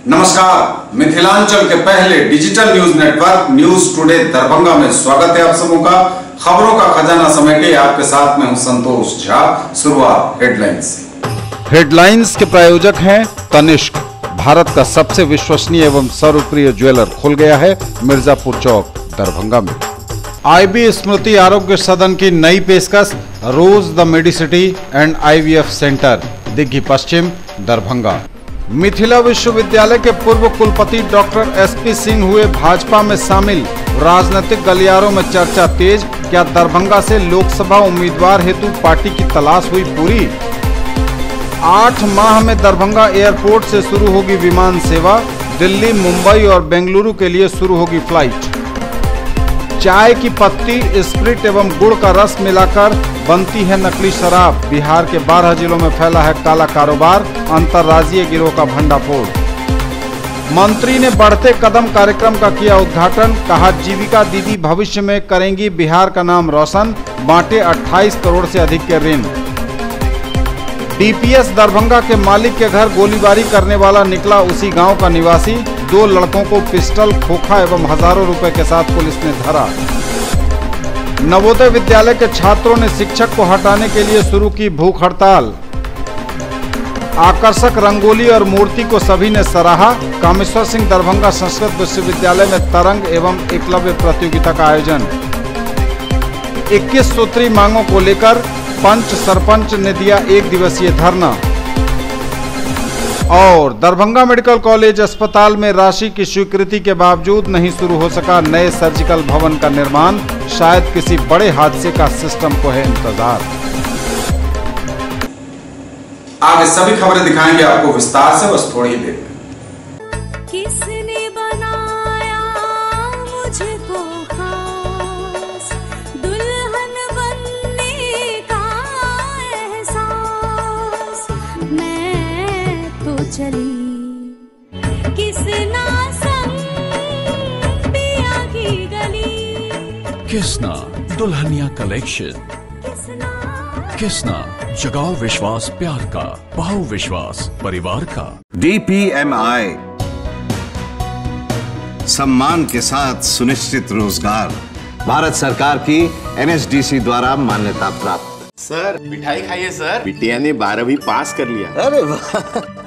नमस्कार, मिथिलांचल के पहले digital news network news today Darbhanga में स्वागत है आप सबों का। खबरों का खजाना समेटे आपके साथ में हूं संतोष झा। शुरुआत हेडलाइंस से। हेडलाइंस के प्रायोजक हैं तनिष्क। भारत का सबसे विश्वसनीय एवं सर्वप्रिय ज्वेलर खुल गया है मिर्जापुर चौक दरभंगा में। आईबी स्मृति आरोग्य सदन की नई पेशकश, Rose the Medicity and IVF centre, Digghi Pashchim Darbhanga. Mithila विश्वविद्यालय के पूर्व कुलपति डॉक्टर SP सिंह हुए भाजपा में शामिल। राजनीतिक गलियारों में चर्चा तेज, क्या दरभंगा से लोकसभा उम्मीदवार हेतु पार्टी की तलाश हुई पूरी। 8 माह में दरभंगा एयरपोर्ट से शुरू होगी विमान सेवा। दिल्ली, मुंबई और बेंगलुरु के लिए शुरू होगी फ्लाइट। चाय की पत्ती, स्प्रिट एवं गुड़ का रस मिलाकर बनती है नकली शराब। बिहार के 12 जिलों में फैला है काला कारोबार। अंतर्राज्यीय गिरोह का भंडाफोड़। मंत्री ने बढ़ते कदम कार्यक्रम का किया उद्घाटन। कहा, जीविका दीदी भविष्य में करेंगी बिहार का नाम रोशन। बांटे 28 करोड़ से अधिक के ऋण। DPS दरभंगा के मालिक के घर गोलीबारी करने वाला निकला उसी गांव का निवासी। 2 लड़कों को पिस्टल, खोखा एवं हजारों रुपए के साथ पुलिस ने धरा। नवोदय विद्यालय के छात्रों ने शिक्षक को हटाने के लिए शुरू की भूख हड़ताल। आकर्षक रंगोली और मूर्ति को सभी ने सराहा। कामेश्वर सिंह दरभंगा संस्कृत विश्वविद्यालय में तरंग एवं एकलव्य प्रतियोगिता का आयोजन। 21 सूत्री मांगों को लेकर पंच सरपंच ने दिया 1 दिवसीय धरना। और दरभंगा मेडिकल कॉलेज अस्पताल में राशि की स्वीकृति के बावजूद नहीं शुरू हो सका नए सर्जिकल भवन का निर्माण। शायद किसी बड़े हादसे का सिस्टम को है इंतजार। आगे सभी खबरें दिखाएंगे आपको विस्तार से, बस थोड़ी देर में। किसने बनाया मुझको खास, दुल्हन बनने का एहसास। मैं तो चली किसना संग पिया की गली। किसना दुल्हनिया कलेक्शन। किसना जगाओ विश्वास प्यार का, बहु विश्वास परिवार का। DPMI, सम्मान के साथ सुनिश्चित रोजगार। भारत सरकार की NSDC द्वारा मान्यता प्राप्त। सर मिठाई खाइए सर, बिटिया ने 12वीं पास कर लिया। अरे वाह,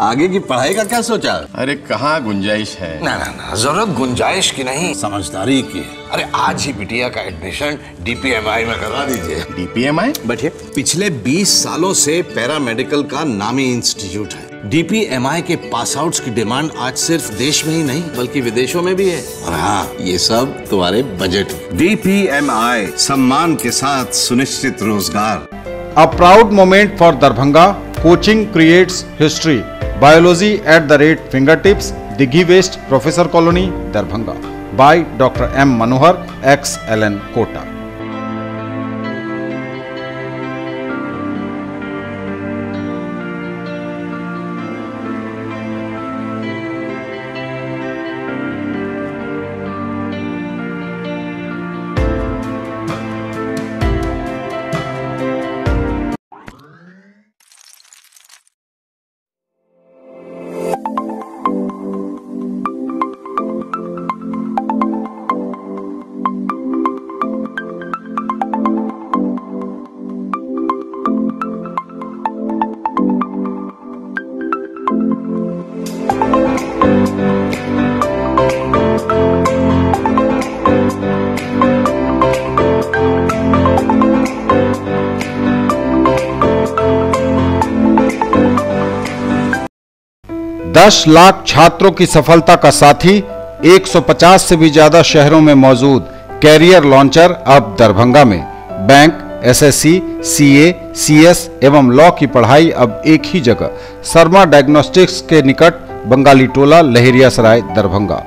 आगे की पढ़ाई का क्या सोचा? अरे कहाँ गुंजाइश है। ना, जरूरत गुंजाइश की नहीं, समझदारी की। अरे आज ही बिटिया का एडमिशन DPMI में करवा दीजिए। DPMI बैठिए। पिछले 20 सालों से पैरामेडिकल का नामी इंस्टीट्यूट है। DPMI के पास आउट्स की डिमांड आज सिर्फ देश में ही नहीं बल्कि विदेशों में भी है। और हाँ, ये सब तुम्हारे बजट। DPMI, सम्मान के साथ सुनिश्चित रोजगार। A proud moment for Darbhanga. Coaching creates history. Biology at the fingertips. Dighi West, Professor Colony, Darbhanga. By Dr. M. Manohar, ex-LN Kota. दस लाख छात्रों की सफलता का साथी, 150 से भी ज्यादा शहरों में मौजूद कैरियर लॉन्चर अब दरभंगा में। बैंक, SSC, CA, CS एवं लॉ की पढ़ाई अब एक ही जगह। शर्मा डायग्नोस्टिक्स के निकट, बंगाली टोला, लहेरिया सराय, दरभंगा।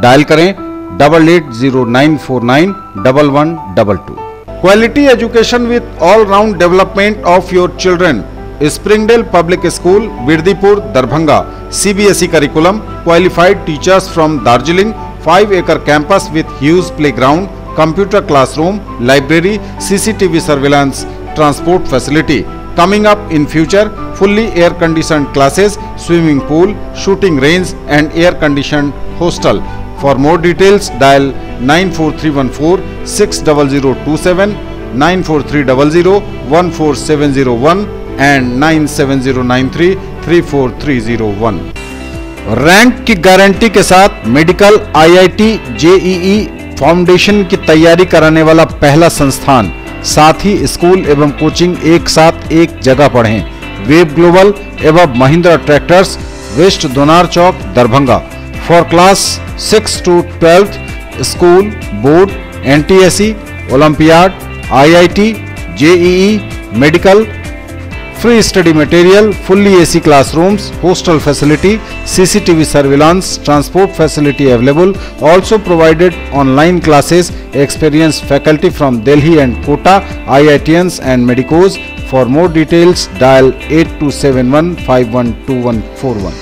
डायल करें 880949 1122। Quality education with all round development of your children. Springdale public school, Birdipur, Darbhanga. CBSE curriculum, qualified teachers from Darjeeling, 5-acre campus with huge playground, computer classroom, library, CCTV surveillance, transport facility, Coming up in future, fully air-conditioned classes, swimming pool, shooting range and air-conditioned hostel. For more details, dial 94314 60027, 94300 14701 and 97093 34301। Rank की guarantee के साथ medical IIT JEE foundation की तैयारी कराने वाला पहला संस्थान। साथ ही स्कूल एवं कोचिंग एक साथ एक जगह पढ़ें। वेब ग्लोबल एवं Mahindra tractors, west Donar Chowk, Darbhanga. For class 6 to 12 school, board, NTSE, olympiad, IIT, JEE, medical, free study material, fully AC classrooms, hostel facility, CCTV surveillance, transport facility available. Also provided online classes, experienced faculty from Delhi and Kota, IITians and medicos. For more details, dial 8271 512141.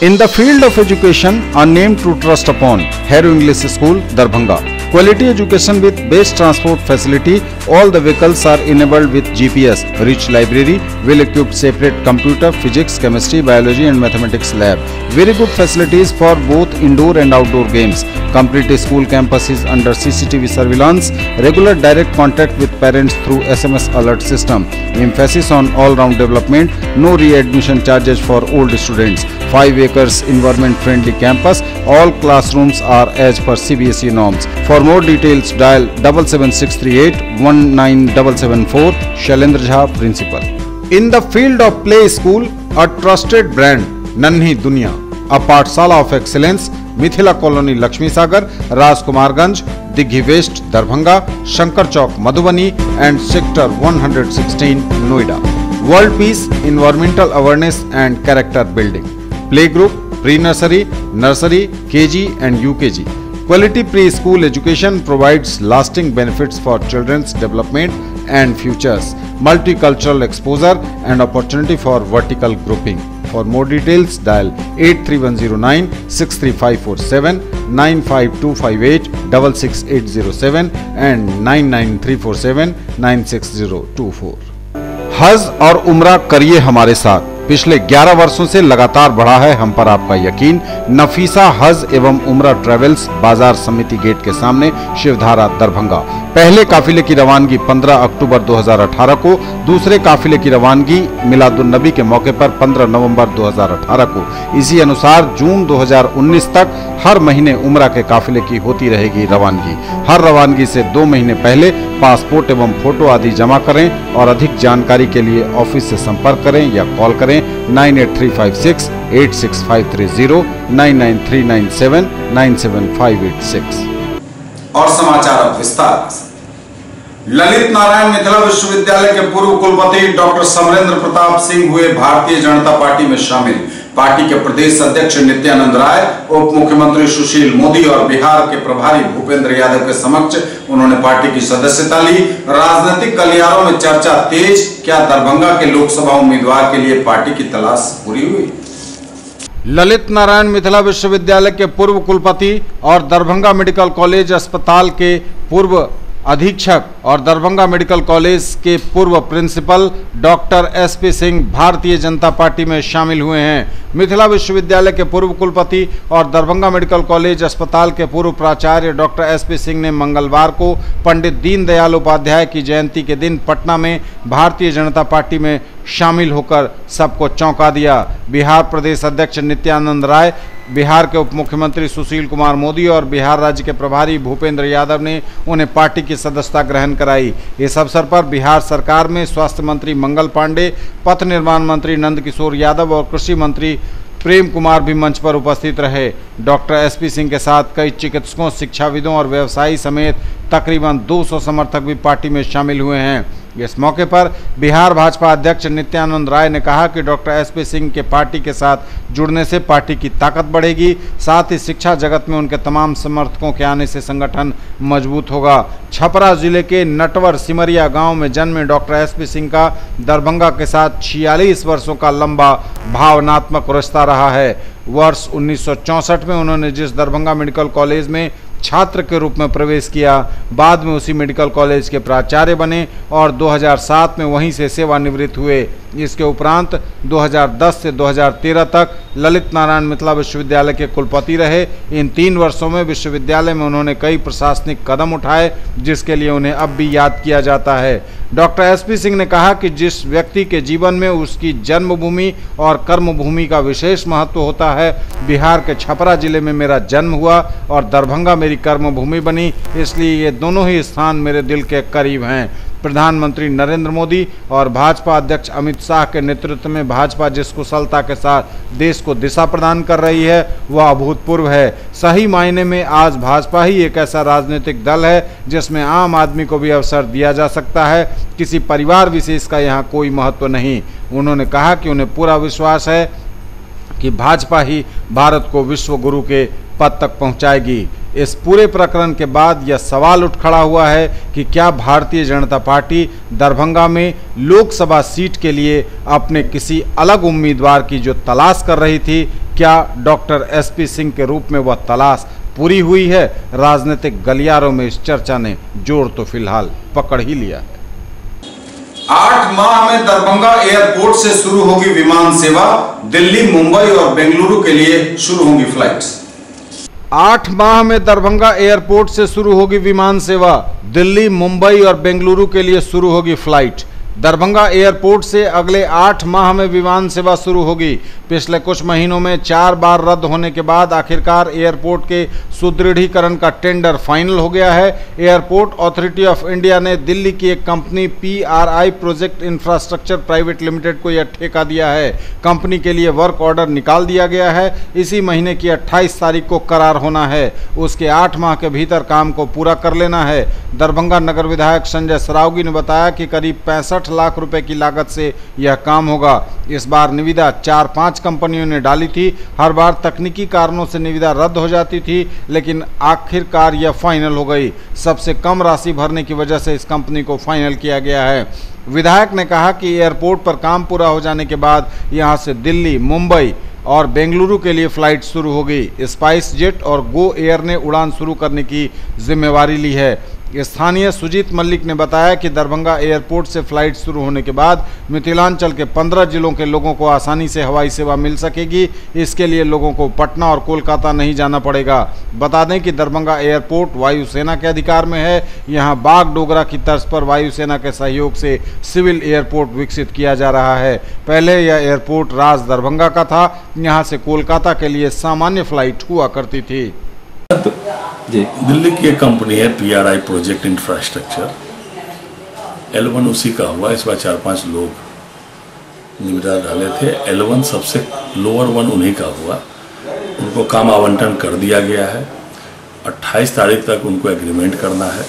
In the field of education, a name to trust upon, Hero English School, Darbhanga. Quality education with best transport facility. All the vehicles are enabled with GPS. Rich library, well-equipped separate computer, physics, chemistry, biology and mathematics lab. Very good facilities for both indoor and outdoor games. Complete school campus is under CCTV surveillance. Regular direct contact with parents through SMS alert system. Emphasis on all-round development. No re-admission charges for old students. 5 acres environment-friendly campus. All classrooms are as per CBSE norms. For more details, dial 77638 19774. Shailendra Jha, Principal. In the field of play school, a trusted brand, Nanhi Dunya, a Pathshala of excellence, Mithila Colony, Lakshmi Sagar, Rajkumarganj, Dighi West, Darbhanga, Shankar Chowk, Madhubani and Sector 116, Noida. World Peace, Environmental Awareness and Character Building. Playgroup, Pre-Nursery, Nursery, KG and UKG. Quality preschool education provides lasting benefits for children's development and futures. Multicultural exposure and opportunity for vertical grouping. For more details, dial 83109 63547, 95258 66807 and 99347 96024। हज और उम्रा करिए हमारे साथ। पिछले 11 वर्षों से लगातार बढ़ा है हम पर आपका यकीन। नफीसा हज एवं उम्रा ट्रेवल्स, बाजार समिति गेट के सामने, शिवधारा, दरभंगा। पहले काफिले की रवानगी 15 अक्टूबर 2018 को, दूसरे काफिले की रवानगी मिलादुन्नबी के मौके पर 15 नवंबर 2018 को। इसी अनुसार जून 2019 तक हर महीने उम्रा के काफिले की होती रहेगी रवानगी। हर रवानगी से 2 महीने पहले पासपोर्ट एवं फोटो आदि जमा करें और अधिक जानकारी के लिए ऑफिस से संपर्क करें या कॉल करें 98356 86530, 99397 97586। और समाचार अब विस्तार से। ललित नारायण मिथिला विश्वविद्यालय के पूर्व कुलपति डॉक्टर समरेंद्र प्रताप सिंह हुए भारतीय जनता पार्टी में शामिल। पार्टी के प्रदेश अध्यक्ष नित्यानंद राय, उप मुख्यमंत्री सुशील मोदी और बिहार के प्रभारी भूपेंद्र यादव के समक्ष उन्होंने पार्टी की सदस्यता ली। राजनीतिक गलियारों में चर्चा तेज। क्या दरभंगा के लोकसभा उम्मीदवार के लिए पार्टी की तलाश पूरी हुई? ललित नारायण मिथिला विश्वविद्यालय के पूर्व कुलपति और दरभंगा मेडिकल कॉलेज अस्पताल के पूर्व अधीक्षक और दरभंगा मेडिकल कॉलेज के पूर्व principal doctor SP Singh Bharatiya Janata party में शामिल हुए हैं। मिथिला विश्वविद्यालय के पूर्व कुलपति और दरभंगा मेडिकल कॉलेज अस्पताल के पूर्व प्राचार्य डॉक्टर SP सिंह ने मंगलवार को पंडित दीनदयाल उपाध्याय की जयंती के दिन पटना में भारतीय जनता पार्टी में शामिल होकर सबको चौंका दिया। बिहार प्रदेश अध्यक्ष नित्यानंद राय, बिहार के उप मुख्यमंत्री सुशील कुमार मोदी और बिहार राज्य के प्रभारी भूपेंद्र यादव ने उन्हें पार्टी की सदस्यता ग्रहण कराई। इस अवसर पर बिहार सरकार में स्वास्थ्य मंत्री मंगल पांडे, पथ निर्माण मंत्री नंदकिशोर यादव और कृषि मंत्री प्रेम कुमार भी मंच पर उपस्थित रहे। डॉक्टर SP सिंह के साथ कई चिकित्सकों, शिक्षाविदों और व्यवसायी समेत तकरीबन 200 समर्थक भी पार्टी में शामिल हुए हैं। इस मौके पर बिहार भाजपा अध्यक्ष नित्यानंद राय ने कहा कि डॉक्टर SP सिंह के पार्टी के साथ जुड़ने से पार्टी की ताकत बढ़ेगी, साथ ही शिक्षा जगत में उनके तमाम समर्थकों के आने से संगठन मजबूत होगा। छपरा जिले के नटवर सिमरिया गांव में जन्मे डॉक्टर SP सिंह का दरभंगा के साथ 46 वर्षों का लंबा भावनात्मक रिश्ता रहा है। वर्ष 1964 में उन्होंने जिस दरभंगा मेडिकल कॉलेज में छात्र के रूप में प्रवेश किया। बाद में उसी मेडिकल कॉलेज के प्राचार्य बने और 2007 में वहीं से सेवानिवृत्त हुए। इसके उपरांत 2010 से 2013 तक ललित नारायण मिथिला विश्वविद्यालय के कुलपति रहे। इन 3 वर्षों में विश्वविद्यालय में उन्होंने कई प्रशासनिक कदम उठाए, जिसके लिए उन्हें अब भी याद किया जाता है। डॉक्टर एसपी सिंह ने कहा कि जिस व्यक्ति के जीवन में उसकी जन्मभूमि और कर्मभूमि का विशेष महत्व होता है, बिहार के छपरा जिले में मेरा जन्म हुआ और दरभंगा मेरी कर्मभूमि बनी, इसलिए ये दोनों ही स्थान मेरे दिल के करीब हैं। प्रधानमंत्री नरेंद्र मोदी और भाजपा अध्यक्ष अमित शाह के नेतृत्व में भाजपा जिस कुशलता के साथ देश को दिशा प्रदान कर रही है वह अभूतपूर्व है। सही मायने में आज भाजपा ही एक ऐसा राजनीतिक दल है जिसमें आम आदमी को भी अवसर दिया जा सकता है। किसी परिवार विशेष का यहाँ कोई महत्व नहीं। उन्होंने कहा कि उन्हें पूरा विश्वास है कि भाजपा ही भारत को विश्व गुरु के पद तक पहुंचाएगी। इस पूरे प्रकरण के बाद यह सवाल उठ खड़ा हुआ है कि क्या भारतीय जनता पार्टी दरभंगा में लोकसभा सीट के लिए अपने किसी अलग उम्मीदवार की जो तलाश कर रही थी, क्या डॉक्टर एसपी सिंह के रूप में वह तलाश पूरी हुई है? राजनीतिक गलियारों में इस चर्चा ने जोर तो फिलहाल पकड़ ही लिया है। 8 माह में दरभंगा एयरपोर्ट से शुरू होगी विमान सेवा। दिल्ली, मुंबई और बेंगलुरु के लिए शुरू होंगी फ्लाइट्स। 8 माह में दरभंगा एयरपोर्ट से शुरू होगी विमान सेवा। दिल्ली, मुंबई और बेंगलुरु के लिए शुरू होगी फ्लाइट। दरभंगा एयरपोर्ट से अगले 8 माह में विमान सेवा शुरू होगी। पिछले कुछ महीनों में 4 बार रद्द होने के बाद आखिरकार एयरपोर्ट के सुदृढ़ीकरण का टेंडर फाइनल हो गया है। एयरपोर्ट अथॉरिटी ऑफ इंडिया ने दिल्ली की एक company PRI project infrastructure private limited को यह ठेका दिया है। कंपनी के लिए वर्क ऑर्डर निकाल दिया गया है। इसी महीने की 28 तारीख को करार होना है। उसके 8 माह के भीतर काम को पूरा कर लेना है। दरभंगा नगर विधायक संजय सरावगी ने बताया कि करीब 65 लाख रुपए की लागत से यह काम होगा। इस बार निविदा 4-5 कंपनियों ने डाली थी। हर बार तकनीकी कारणों से निविदा रद्द हो जाती थी, लेकिन आखिरकार यह फाइनल हो गई। सबसे कम राशि भरने की वजह से इस कंपनी को फाइनल किया गया है। विधायक ने कहा कि एयरपोर्ट पर काम पूरा हो जाने के बाद यहां से दिल्ली, मुंबई और बेंगलुरु के लिए फ्लाइट शुरू होगी। स्पाइस जेट और गो एयर ने उड़ान शुरू करने की जिम्मेवारी ली है। स्थानीय सुजीत मल्लिक ने बताया कि दरभंगा एयरपोर्ट से फ्लाइट शुरू होने के बाद मिथिलांचल के 15 जिलों के लोगों को आसानी से हवाई सेवा मिल सकेगी। इसके लिए लोगों को पटना और कोलकाता नहीं जाना पड़ेगा। बता दें कि दरभंगा एयरपोर्ट वायुसेना के अधिकार में है। यहां बागडोगरा की तर्ज पर वायुसेना के सहयोग से सिविल एयरपोर्ट विकसित किया जा रहा है। पहले यह एयरपोर्ट राज दरभंगा का था। यहाँ से कोलकाता के लिए सामान्य फ्लाइट हुआ करती थी। जी, दिल्ली की एक कंपनी है PRI प्रोजेक्ट इंफ्रास्ट्रक्चर, L1 उसी का हुआ। इस बार 4-5 लोग निविदा डाले थे। L1 सबसे लोअर 1 उन्हीं का हुआ। उनको काम आवंटन कर दिया गया है। 28 तारीख तक उनको एग्रीमेंट करना है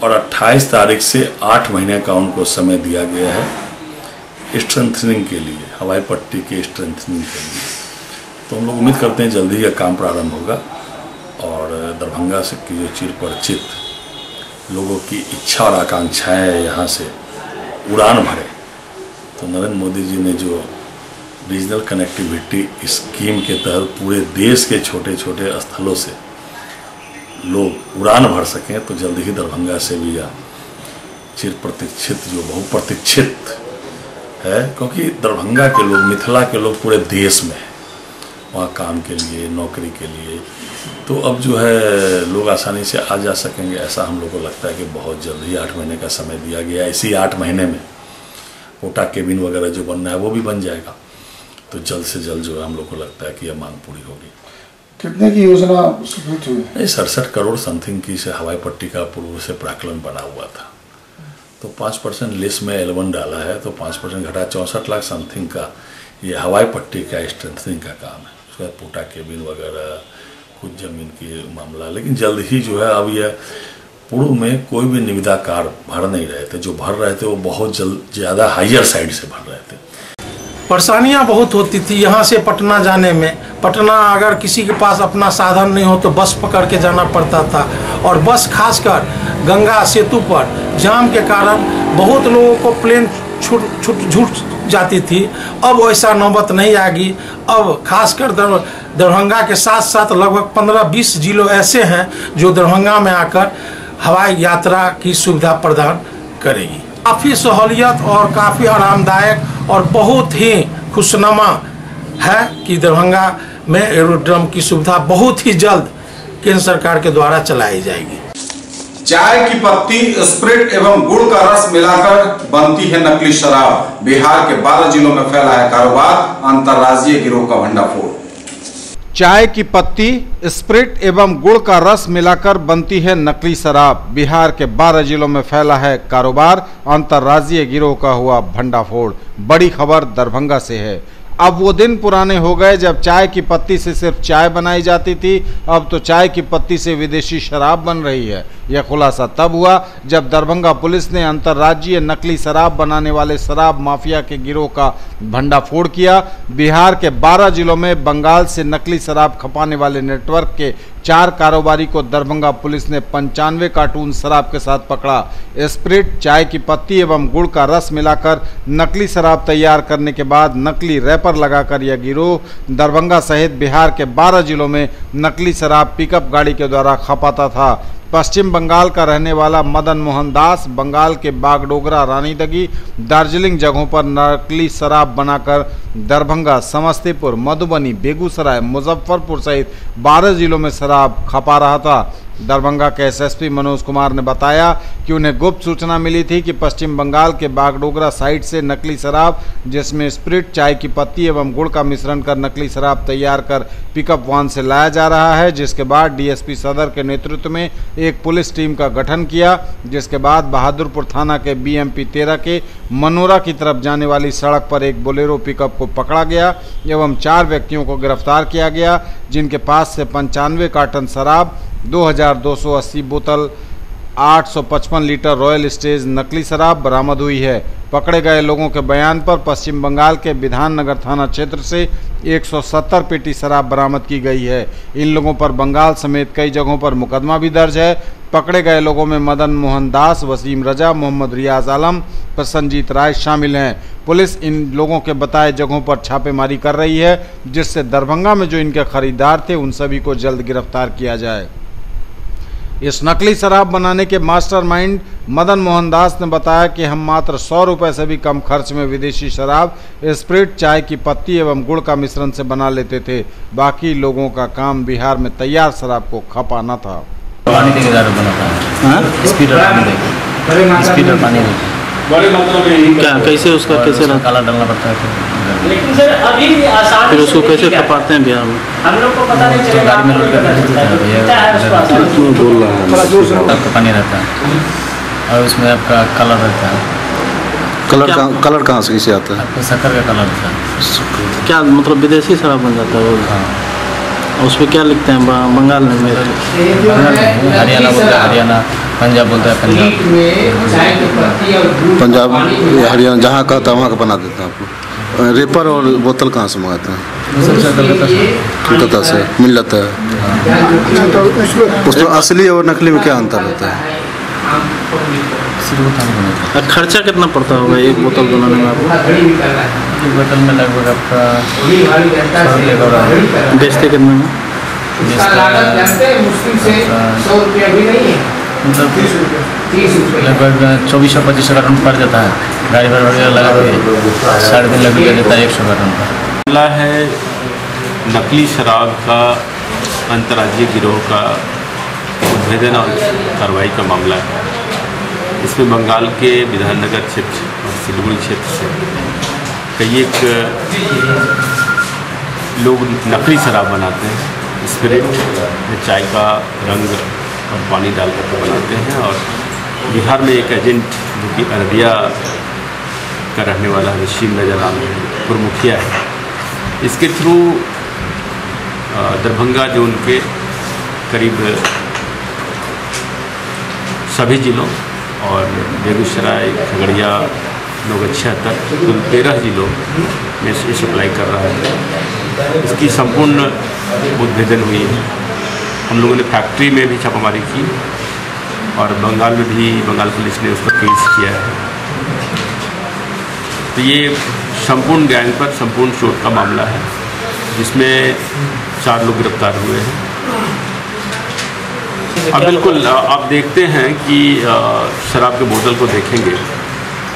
और 28 तारीख से 8 महीने का उनको समय दिया गया है स्ट्रेंथनिंग के लिए, हवाई पट्टी के स्ट्रेंथनिंग के लिए। तो हम लोग उम्मीद करते हैं जल्दी यह काम प्रारंभ होगा और दरभंगा से की जो चिर परिचित लोगों की इच्छा और आकांक्षाएं यहाँ से उड़ान भरे। तो नरेंद्र मोदी जी ने जो रीजनल कनेक्टिविटी स्कीम के तहत पूरे देश के छोटे छोटे स्थलों से लोग उड़ान भर सकें, तो जल्दी ही दरभंगा से भी यह चिर प्रतीक्षित जो बहुप्रतीक्षित है, क्योंकि दरभंगा के लोग, मिथिला के लोग पूरे देश में हैं वहाँ काम के लिए, नौकरी के लिए। तो अब जो है लोग आसानी से आ जा सकेंगे, ऐसा हम लोग को लगता है कि बहुत जल्द ही 8 महीने का समय दिया गया है। इसी 8 महीने में कोटा केबिन वगैरह जो बनना है वो भी बन जाएगा। तो जल्द से जल्द जो है हम लोग को लगता है कि यह मांग पूरी होगी। कितने की योजना स्वीकृत हुई? 67 करोड़ समथिंग की से हवाई पट्टी का पूर्व से प्राक्कलन बना हुआ था। तो 5% लेस में L1 डाला है, तो 5% घटा 64 लाख समथिंग का ये हवाई पट्टी का स्ट्रेंथनिंग का काम है। उसके बाद कोटा केबिन वगैरह, कुछ जमीन की मामला। लेकिन जल्द ही जो है, अब यह पूर्व में कोई भी निविदाकार भर नहीं रहे थे। जो भर रहे थे वो बहुत ज़्यादा हायर साइड से भर रहे थे। परेशानियां बहुत होती थी यहाँ से पटना जाने में। पटना अगर किसी के पास अपना साधन नहीं हो तो बस पकड़ के जाना पड़ता था, और बस खासकर गंगा सेतु पर जाम के कारण बहुत लोगों को प्लेन छूट जाती थी। अब वैसा नौबत नहीं आएगी। अब खासकर दरभंगा के साथ साथ लगभग 15-20 जिलों ऐसे हैं जो दरभंगा में आकर हवाई यात्रा की सुविधा प्रदान करेगी। काफ़ी सहूलियत और काफ़ी आरामदायक और बहुत ही खुशनुमा है कि दरभंगा में एरोड्रम की सुविधा बहुत ही जल्द केंद्र सरकार के द्वारा चलाई जाएगी। चाय की पत्ती, स्प्रिट एवं गुड़ का रस मिलाकर बनती है नकली शराब। बिहार के 12 जिलों में फैला है कारोबार, अंतर्राज्यीय गिरोह का भंडाफोड़। चाय की पत्ती, स्प्रिट एवं गुड़ का रस मिलाकर बनती है नकली शराब। बिहार के 12 जिलों में फैला है कारोबार, अंतर्राज्यीय गिरोह का हुआ भंडाफोड़। बड़ी खबर दरभंगा से है। अब वो दिन पुराने हो गए जब चाय की पत्ती से सिर्फ चाय बनाई जाती थी। अब तो चाय की पत्ती से विदेशी शराब बन रही है। यह खुलासा तब हुआ जब दरभंगा पुलिस ने अंतर्राज्यीय नकली शराब बनाने वाले शराब माफिया के गिरोह का भंडाफोड़ किया। बिहार के 12 जिलों में बंगाल से नकली शराब खपाने वाले नेटवर्क के 4 कारोबारी को दरभंगा पुलिस ने 95 कार्टून शराब के साथ पकड़ा। स्प्रिट, चाय की पत्ती एवं गुड़ का रस मिलाकर नकली शराब तैयार करने के बाद नकली रैपर लगाकर यह गिरोह दरभंगा सहित बिहार के 12 जिलों में नकली शराब पिकअप गाड़ी के द्वारा खपाता था। पश्चिम बंगाल का रहने वाला मदन मोहन दास बंगाल के बागडोगरा, रानीदगी, दार्जिलिंग जगहों पर नकली शराब बनाकर दरभंगा, समस्तीपुर, मधुबनी, बेगूसराय, मुजफ्फरपुर सहित 12 जिलों में शराब खपा रहा था। दरभंगा के एसएसपी मनोज कुमार ने बताया कि उन्हें गुप्त सूचना मिली थी कि पश्चिम बंगाल के बागडोगरा साइट से नकली शराब, जिसमें स्प्रिट, चाय की पत्ती एवं गुड़ का मिश्रण कर नकली शराब तैयार कर पिकअप वाहन से लाया जा रहा है। जिसके बाद डीएसपी सदर के नेतृत्व में एक पुलिस टीम का गठन किया। जिसके बाद बहादुरपुर थाना के बीएमपी 13 के मनोरा की तरफ जाने वाली सड़क पर एक बोलेरो पिकअप को पकड़ा गया एवं 4 व्यक्तियों को गिरफ्तार किया गया, जिनके पास से 95 कार्टन शराब, 2280 बोतल, 855 लीटर रॉयल स्टेज नकली शराब बरामद हुई है। पकड़े गए लोगों के बयान पर पश्चिम बंगाल के विधाननगर थाना क्षेत्र से 170 पेटी शराब बरामद की गई है। इन लोगों पर बंगाल समेत कई जगहों पर मुकदमा भी दर्ज है। पकड़े गए लोगों में मदन मोहन दास, वसीम रजा, मोहम्मद रियाज आलम, प्रसन्नजीत राय शामिल हैं। पुलिस इन लोगों के बताए जगहों पर छापेमारी कर रही है, जिससे दरभंगा में जो इनके खरीदार थे उन सभी को जल्द गिरफ्तार किया जाए। इस नकली शराब बनाने के मास्टरमाइंड मदन मोहन दास ने बताया कि हम मात्र 100 रुपये से भी कम खर्च में विदेशी शराब, स्प्रिट, चाय की पत्ती एवं गुड़ का मिश्रण से बना लेते थे। बाकी लोगों का काम बिहार में तैयार शराब को खपाना था। पानी देके दारू बनाता है, स्पीडर पानी देके क्या, कैसे उसका कैसे काला डालना पड़ता है, फिर उसको कैसे खपाते हैं बिहार में? हम लोग को पता नहीं चलेगा। गाड़ी में लोड करके पानी रहता है और उसमें आपका कलर रहता है। कलर कहाँ से कैसे आता है? आपका शक्कर का कलर रहता है। क्या मतलब विदेशी शराब बन जाता है वो? हाँ। उस पर क्या लिखते हैं? बंगाल में, हरियाणा बोलते हैं हरियाणा, पंजाब बोलता है पंजाब, हरियाणा जहाँ कहता है वहाँ का बना देते हैं आप लोग। रेपर और बोतल कहाँ से मंगाते हैं? कलकत्ता से मिल जाता है। उसमें असली और नकली में क्या अंतर होता है? खर्चा कितना पड़ता होगा एक बोतल बनाने में आपको? एक बोतल में लगभग आपका बेचते कितने में? लगभग 2400-2500 कार्टन पड़ जाता है। गाड़ी भर लगा के 3.5 लाख रुपया देता है 100 कार्टन का। मामला है नकली शराब का अंतर्राज्यीय गिरोह का उद्भेदन और कार्रवाई का मामला है। इसमें बंगाल के विधाननगर क्षेत्र और सिलीगुड़ी क्षेत्र से कई एक लोग नकली शराब बनाते हैं। स्पिरिट में चाय का रंग और पानी डाल करके बनाते हैं और बिहार में एक एजेंट जो कि अररिया का रहने वाला वसीम रजा नाम पूर्व मुखिया है, इसके थ्रू दरभंगा जो उनके करीब सभी जिलों और बेगूसराय, खगड़िया, नौगछिया तक कुल 13 जिलों में से सप्लाई कर रहा है। इसकी संपूर्ण उद्भेदन हुई है। हम लोगों ने फैक्ट्री में भी छापामारी की और बंगाल में भी बंगाल पुलिस ने उस पर केस किया है। तो ये संपूर्ण गैंग पर संपूर्ण शोध का मामला है, जिसमें 4 लोग गिरफ्तार हुए हैं। अब बिल्कुल आप देखते हैं कि शराब के बोतल को देखेंगे,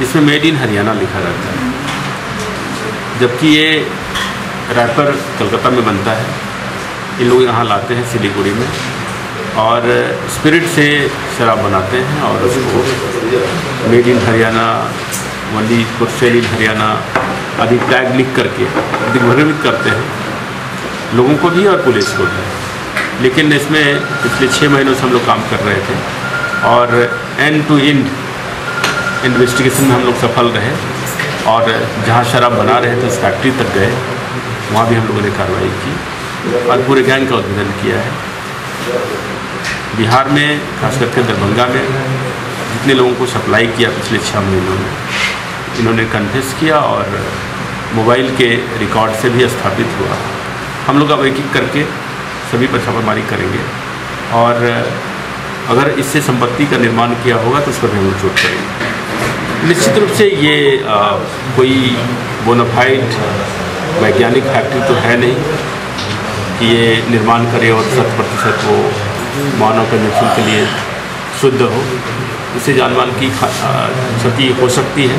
इसमें मेड इन हरियाणा लिखा रहता है, जबकि ये रैपर कलकत्ता में बनता है। ये लोग यहाँ लाते हैं सिलीगुड़ी में और स्पिरिट से शराब बनाते हैं और उसको made in Haryana, only for sale in Haryana आदि टैग लिख करके दिग्भ्रमित करते हैं लोगों को भी और पुलिस को भी। लेकिन इसमें पिछले 6 महीनों से हम लोग काम कर रहे थे और एंड टू एंड इन्वेस्टिगेशन में हम लोग सफल रहे और जहाँ शराब बना रहे थे उस फैक्ट्री तक गए, वहाँ भी हम लोगों ने कार्रवाई की और पूरे गैंग का उद्भेदन किया है। बिहार में खास करके दरभंगा में जितने लोगों को सप्लाई किया पिछले 6 महीनों में, इन्होंने कन्फेस किया और मोबाइल के रिकॉर्ड से भी स्थापित हुआ। हम लोग अब एक एक करके सभी पर छापामारी करेंगे और अगर इससे संपत्ति का निर्माण किया होगा तो उस पर भी हम लोग चोट करेंगे। निश्चित रूप से ये कोई बोनाफाइड वैज्ञानिक फैक्ट्री तो है नहीं कि ये निर्माण करे और 100% वो मानव कंजप्शन के लिए शुद्ध हो। इससे जानमाल की क्षति हो सकती है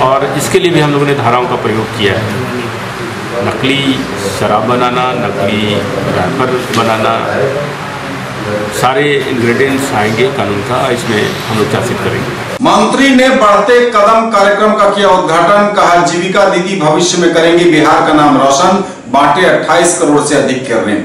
और इसके लिए भी हम लोगों ने धाराओं का प्रयोग किया है। नकली शराब बनाना, नकली रैपर बनाना, सारे इंग्रेडिएंट्स आएंगे कानून का, इसमें हम लोग चार्जशीट करेंगे। मंत्री ने बढ़ते कदम कार्यक्रम का किया उद्घाटन, कहा जीविका दीदी भविष्य में करेंगी बिहार का नाम रोशन, बांटे 28 करोड़ से अधिक के ऋण।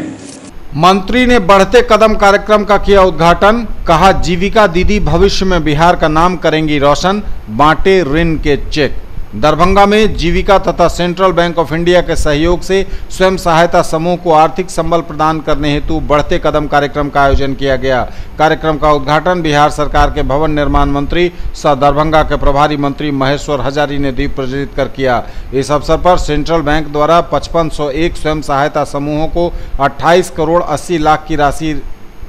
मंत्री ने बढ़ते कदम कार्यक्रम का किया उद्घाटन, कहा जीविका दीदी भविष्य में बिहार का नाम करेंगी रोशन, बांटे ऋण के चेक। दरभंगा में जीविका तथा सेंट्रल बैंक ऑफ इंडिया के सहयोग से स्वयं सहायता समूह को आर्थिक संबल प्रदान करने हेतु बढ़ते कदम कार्यक्रम का आयोजन किया गया। कार्यक्रम का उद्घाटन बिहार सरकार के भवन निर्माण मंत्री सह दरभंगा के प्रभारी मंत्री महेश्वर हजारी ने दीप प्रज्वलित कर किया। इस अवसर पर सेंट्रल बैंक द्वारा 5501 स्वयं सहायता समूहों को 28 करोड़ 80 लाख की राशि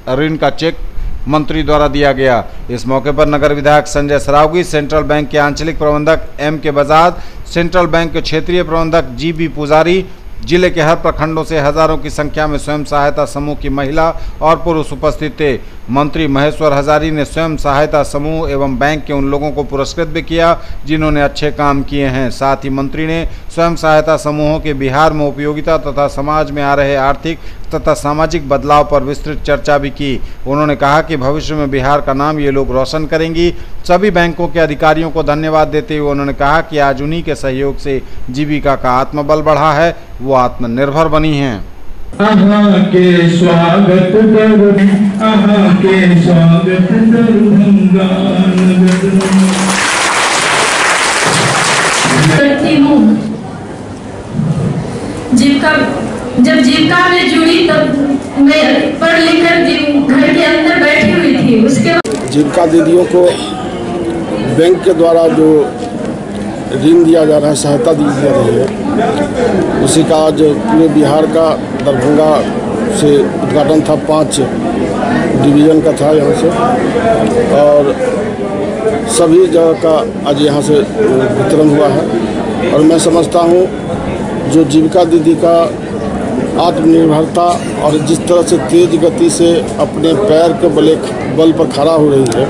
ऋण का चेक मंत्री द्वारा दिया गया। इस मौके पर नगर विधायक संजय सरावगी, सेंट्रल बैंक के आंचलिक प्रबंधक एम के बजाज, सेंट्रल बैंक के क्षेत्रीय प्रबंधक जी बी पुजारी, जिले के हर प्रखंडों से हजारों की संख्या में स्वयं सहायता समूह की महिला और पुरुष उपस्थित थे। मंत्री महेश्वर हजारी ने स्वयं सहायता समूह एवं बैंक के उन लोगों को पुरस्कृत भी किया जिन्होंने अच्छे काम किए हैं। साथ ही मंत्री ने स्वयं सहायता समूहों के बिहार में उपयोगिता तथा समाज में आ रहे आर्थिक तथा सामाजिक बदलाव पर विस्तृत चर्चा भी की। उन्होंने कहा कि भविष्य में बिहार का नाम ये लोग रोशन करेंगी। सभी बैंकों के अधिकारियों को धन्यवाद देते हुए उन्होंने कहा कि आज उन्हीं के सहयोग से जीविका का आत्मबल बढ़ा है, वो आत्मनिर्भर बनी हैं। आहा के स्वागत दरभंगा करती हूँ। जब जीविका में जुड़ी तब मैं पढ़ लिख कर घर के अंदर बैठी हुई थी। उसके बाद जीविका दीदियों को बैंक के द्वारा जो ऋण दिया जा रहा है, सहायता दी जा रही है, उसी का आज पूरे बिहार का दरभंगा से उद्घाटन था। 5 डिवीज़न का था यहाँ से और सभी जगह का आज यहाँ से वितरण हुआ है। और मैं समझता हूँ जो जीविका दीदी का आत्मनिर्भरता और जिस तरह से तेज गति से अपने पैर के बल पर खड़ा हो रही है,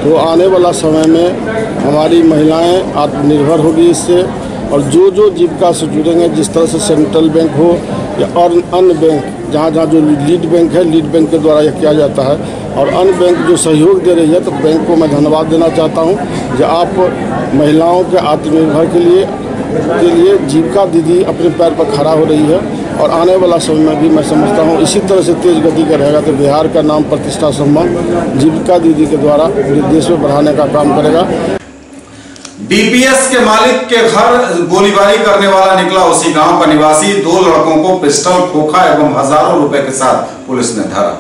तो आने वाला समय में हमारी महिलाएं आत्मनिर्भर होगी इससे। और जो जीविका से जुड़ेंगे, जिस तरह से सेंट्रल बैंक हो या और अन्य बैंक, जहाँ जो लीड बैंक है, लीड बैंक के द्वारा यह किया जाता है और अन्य बैंक जो सहयोग दे रही है, तो बैंक को मैं धन्यवाद देना चाहता हूँ जो आप महिलाओं के आत्मनिर्भर के लिए जीविका दीदी अपने पैर पर खड़ा हो रही है। और आने वाला समय में भी मैं समझता हूँ इसी तरह से तेज गति का रहेगा तो बिहार का नाम, प्रतिष्ठा, सम्मान जीविका दीदी के द्वारा पूरे देश में बढ़ाने का काम करेगा। डीपीएस के मालिक के घर गोलीबारी करने वाला निकला उसी गांव का निवासी। 2 लड़कों को पिस्टल, खोखा एवं हजारों रुपए के साथ पुलिस ने धरा।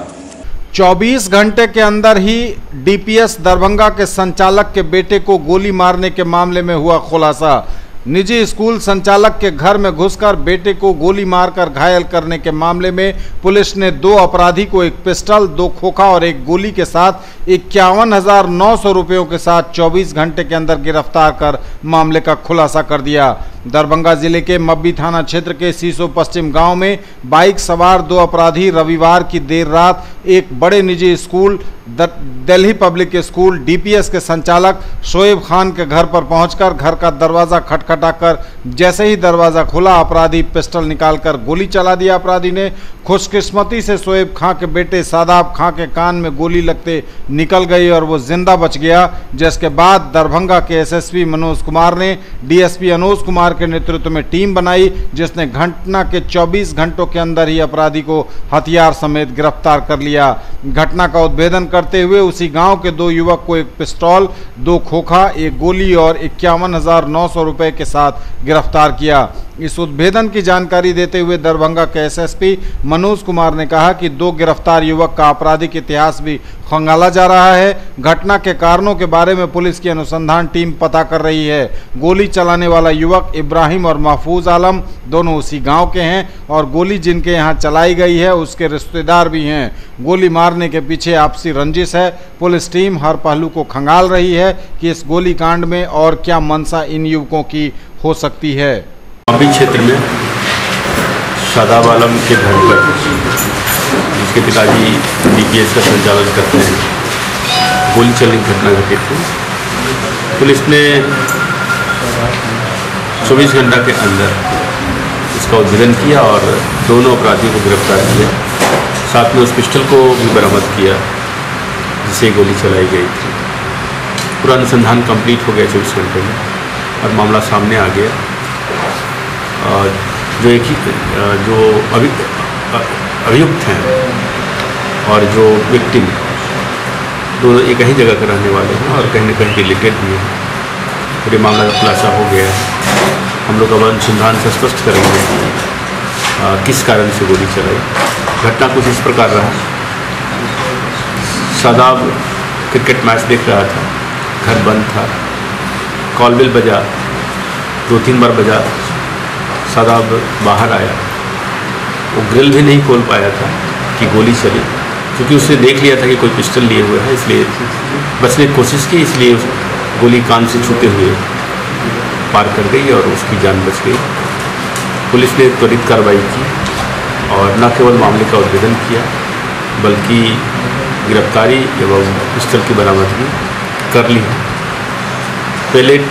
24 घंटे के अंदर ही डीपीएस दरभंगा के संचालक के बेटे को गोली मारने के मामले में हुआ खुलासा। निजी स्कूल संचालक के घर में घुसकर बेटे को गोली मारकर घायल करने के मामले में पुलिस ने 2 अपराधी को एक पिस्टल, 2 खोखा और एक गोली के साथ 51,900 रुपयों के साथ 24 घंटे के अंदर गिरफ्तार कर मामले का खुलासा कर दिया। दरभंगा जिले के मब्बी थाना क्षेत्र के सीसो पश्चिम गांव में बाइक सवार 2 अपराधी रविवार की देर रात एक बड़े निजी school Delhi public school DPS के संचालक शोएब खान के घर पर पहुंचकर घर का दरवाजा खटखटाकर जैसे ही दरवाजा खुला, अपराधी पिस्टल निकालकर गोली चला दिया। अपराधी ने खुशकिस्मती से शोएब खान के बेटे शादाब खान के कान में गोली लगते निकल गई और वो जिंदा बच गया, जिसके बाद दरभंगा के एसएसपी मनोज कुमार ने डीएसपी अनुज कुमार के नेतृत्व में टीम बनाई, जिसने घटना के 24 घंटों के अंदर ही अपराधी को हथियार समेत गिरफ्तार कर लिया। घटना का उद्भेदन करते हुए उसी गांव के 2 युवक को एक पिस्तौल, 2 खोखा, 1 गोली और 51,900 रुपए के साथ गिरफ्तार किया। इस उद्भेदन की जानकारी देते हुए दरभंगा के एसएसपी मनोज कुमार ने कहा कि 2 गिरफ्तार युवक का आपराधिक इतिहास भी खंगाला जा रहा है। घटना के कारणों के बारे में पुलिस की अनुसंधान टीम पता कर रही है। गोली चलाने वाला युवक इब्राहिम और महफूज आलम दोनों उसी गांव के हैं और गोली जिनके यहां चलाई गई है उसके रिश्तेदार भी हैं। गोली मारने के पीछे आपसी रंजिश है। पुलिस टीम हर पहलू को खंगाल रही है कि इस गोलीकांड में और क्या मंशा इन युवकों की हो सकती है। मब्बी क्षेत्र में शादाब आलम के घर पर, जिसके पिताजी डीपीएस का संचालन करते हैं, गोली चलने की घटना घटित हुई। पुलिस ने 24 घंटा के अंदर इसका उद्भेदन किया और दोनों अपराधियों को गिरफ्तार किया। साथ में उस पिस्टल को भी बरामद किया जिसे गोली चलाई गई थी। पूरा अनुसंधान कंप्लीट हो गया 24 घंटे में और मामला सामने आ गया। और जो जो अभियुक्त हैं और जो विक्टिम दोनों एक ही जगह के रहने वाले हैं और कहीं न कहीं रिलेटेड भी हैं। पूरे मामला का खुलासा हो गया है। हम लोग अब अनुसंधान से स्पष्ट करेंगे किस कारण से गोली चलाई। घटना कुछ इस प्रकार रहा। शादाब क्रिकेट मैच देख रहा था, घर बंद था, कॉल बेल बजा, 2-3 बार बजा, शादाब बाहर आया। वो ग्रिल भी नहीं खोल पाया था कि गोली चली, क्योंकि उसने देख लिया था कि कोई पिस्टल लिए हुए है, इसलिए बचने की कोशिश की, इसलिए गोली कान से छूते हुए पार कर गई और उसकी जान बच गई। पुलिस ने त्वरित कार्रवाई की और न केवल मामले का उद्भेदन किया बल्कि गिरफ्तारी एवं पिस्टल की बरामदगी कर ली। पेलेट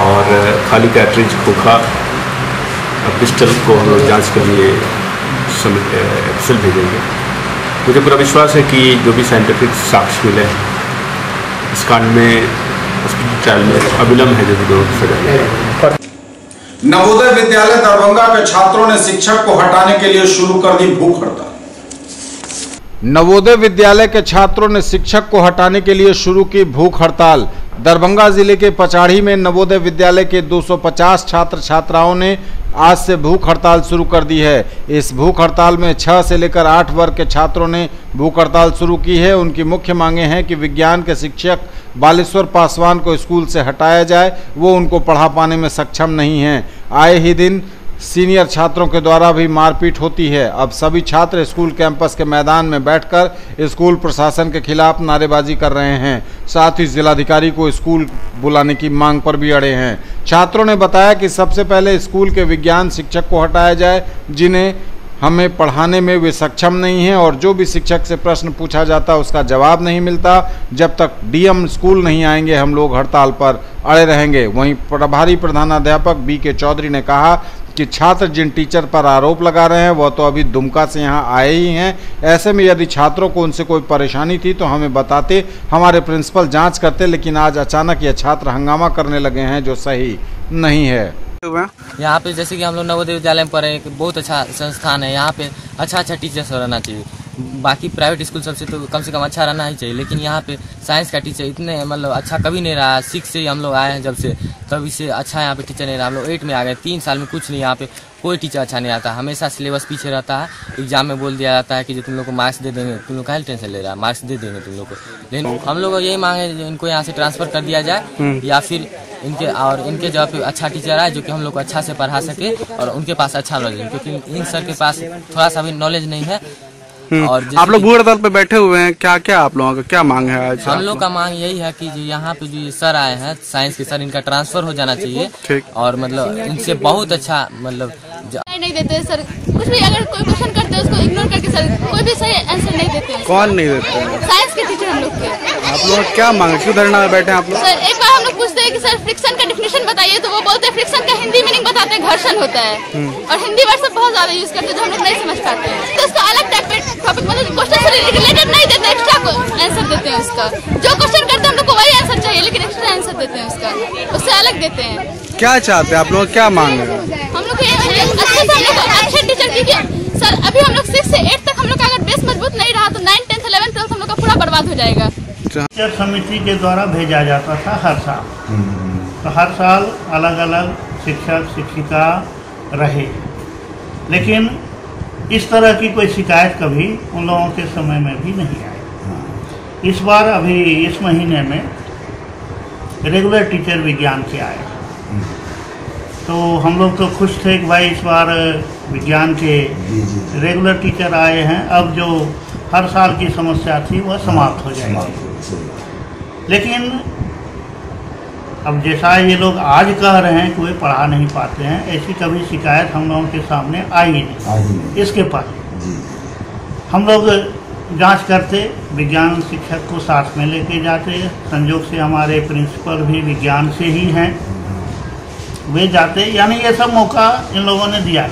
और खाली कैट्रिज, खोखा और पिस्टल को हम लोग जाँच के लिए एक्सेल भेजेंगे। मुझे पूरा विश्वास है कि जो भी साइंटिफिक साक्ष्य मिले इस कांड में उसकी ट्रायल में अविलंब है जो दोनों की सजा। नवोदय विद्यालय दरभंगा के छात्रों ने शिक्षक को हटाने के लिए शुरू कर दी भूख हड़ताल। नवोदय विद्यालय के छात्रों ने शिक्षक को हटाने के लिए शुरू की भूख हड़ताल। दरभंगा जिले के पचाड़ी में नवोदय विद्यालय के 250 छात्र छात्राओं ने आज से भूख हड़ताल शुरू कर दी है। इस भूख हड़ताल में 6 से लेकर 8 वर्ग के छात्रों ने भूख हड़ताल शुरू की है। उनकी मुख्य मांगे हैं कि विज्ञान के शिक्षक बालेश्वर पासवान को स्कूल से हटाया जाए, वो उनको पढ़ा पाने में सक्षम नहीं हैं। आए ही दिन सीनियर छात्रों के द्वारा भी मारपीट होती है। अब सभी छात्र स्कूल कैंपस के मैदान में बैठकर स्कूल प्रशासन के खिलाफ नारेबाजी कर रहे हैं। साथ ही जिलाधिकारी को स्कूल बुलाने की मांग पर भी अड़े हैं। छात्रों ने बताया कि सबसे पहले स्कूल के विज्ञान शिक्षक को हटाया जाए, जिन्हें हमें पढ़ाने में वे सक्षम नहीं हैं, और जो भी शिक्षक से प्रश्न पूछा जाता उसका जवाब नहीं मिलता। जब तक डीएम स्कूल नहीं आएंगे हम लोग हड़ताल पर अड़े रहेंगे। वहीं प्रभारी प्रधानाध्यापक बीके चौधरी ने कहा कि छात्र जिन टीचर पर आरोप लगा रहे हैं वह तो अभी दुमका से यहाँ आए ही हैं। ऐसे में यदि छात्रों को उनसे कोई परेशानी थी तो हमें बताते, हमारे प्रिंसिपल जांच करते, लेकिन आज अचानक ये छात्र हंगामा करने लगे हैं जो सही नहीं है। यहाँ पे जैसे कि हम लोग नवोदय विद्यालय में पढ़े, एक बहुत अच्छा संस्थान है। यहाँ पे अच्छा टीचर्स रहना चाहिए। बाकी प्राइवेट स्कूल सबसे तो कम से कम अच्छा रहना ही चाहिए, लेकिन यहाँ पे साइंस का टीचर इतने मतलब अच्छा कभी नहीं रहा। 6 से हम लोग आए हैं जब से, तभी से अच्छा यहाँ पे टीचर नहीं रहा। हम लोग 8 में आ गए, 3 साल में कुछ नहीं, यहाँ पे कोई टीचर अच्छा नहीं आता। हमेशा सिलेबस पीछे रहता है। एग्जाम में बोल दिया जाता है कि जो तुम लोग को मार्क्स दे देंगे, तुम लोग काहे टेंशन ले रहा है, मार्क्स दे देंगे तुम लोग को। लेकिन हम लोग यही मांगे इनको यहाँ से ट्रांसफ़र कर दिया जाए, या फिर इनके जगह पे अच्छा टीचर आए जो कि हम लोग को अच्छा से पढ़ा सके और उनके पास अच्छा नॉलेज है, क्योंकि इन सर के पास थोड़ा सा भी नॉलेज नहीं है। और आप लोग भूख हड़ताल पे बैठे हुए हैं, क्या क्या आप लोगों का क्या मांग है आज? हम लोग का मांग यही है कि जो यहाँ पे जो ये सर आए हैं साइंस के सर, इनका ट्रांसफर हो जाना चाहिए और मतलब इनसे बहुत अच्छा मतलब नहीं देते सर, कुछ भी अगर कोई क्वेश्चन करते हैं उसको इग्नोर करके सर कोई भी सही आंसर नहीं देते हैं। कौन नहीं देते? साइंस के टीचर हम लोग के। आप लोग क्या मांगे, क्यों धरना में बैठे हैं आप लोग? सर एक बार हम लोग पूछते हैं कि सर फ्रिक्शन का डिफिनेशन बताइए, तो वो बोलते हैं फ्रिक्शन का हिंदी मीनिंग बताते हैं घर्षण होता है, और हिंदी वर्ड सब बहुत ज्यादा यूज करते हैं जो हम लोग नहीं समझ पाते हैं। तो उसका अलग टॉपिक मतलब क्वेश्चन से रिलेटेड नहीं देते, एक्स्ट्रा आंसर देते हैं उसका। जो क्वेश्चन करते हैं हम लोग को वही आंसर चाहिए, लेकिन एक्स्ट्रा आंसर देते हैं उसका, उससे अलग देते हैं। क्या चाहते हैं आप लोग, क्या मांग रहे हैं? हम लोग अच्छे टीचर की सर, अभी हम लोग 6 से 8 तक हम लोग का अगर बेस मजबूत नहीं रहा तो 9, 10, 11, 12 हम लोग का पूरा बर्बाद हो जाएगा। टीचर समिति के द्वारा भेजा जाता था हर साल, तो हर साल अलग अलग शिक्षक शिक्षिका रहे, लेकिन इस तरह की कोई शिकायत कभी उन लोगों के समय में भी नहीं आई। इस बार अभी इस महीने में रेगुलर टीचर विज्ञान के आए, तो हम लोग तो खुश थे कि भाई इस बार विज्ञान के रेगुलर टीचर आए हैं, अब जो हर साल की समस्या थी वह समाप्त हो जाएगी। लेकिन अब जैसा ये लोग आज कह रहे हैं कि वे पढ़ा नहीं पाते हैं, ऐसी कभी शिकायत हम लोगों के सामने आई नहीं। इसके पहले हम लोग जांच करते, विज्ञान शिक्षक को साथ में लेके जाते, संयोग से हमारे प्रिंसिपल भी विज्ञान से ही हैं, वे जाते, यानी ये सब मौका इन लोगों ने दिया।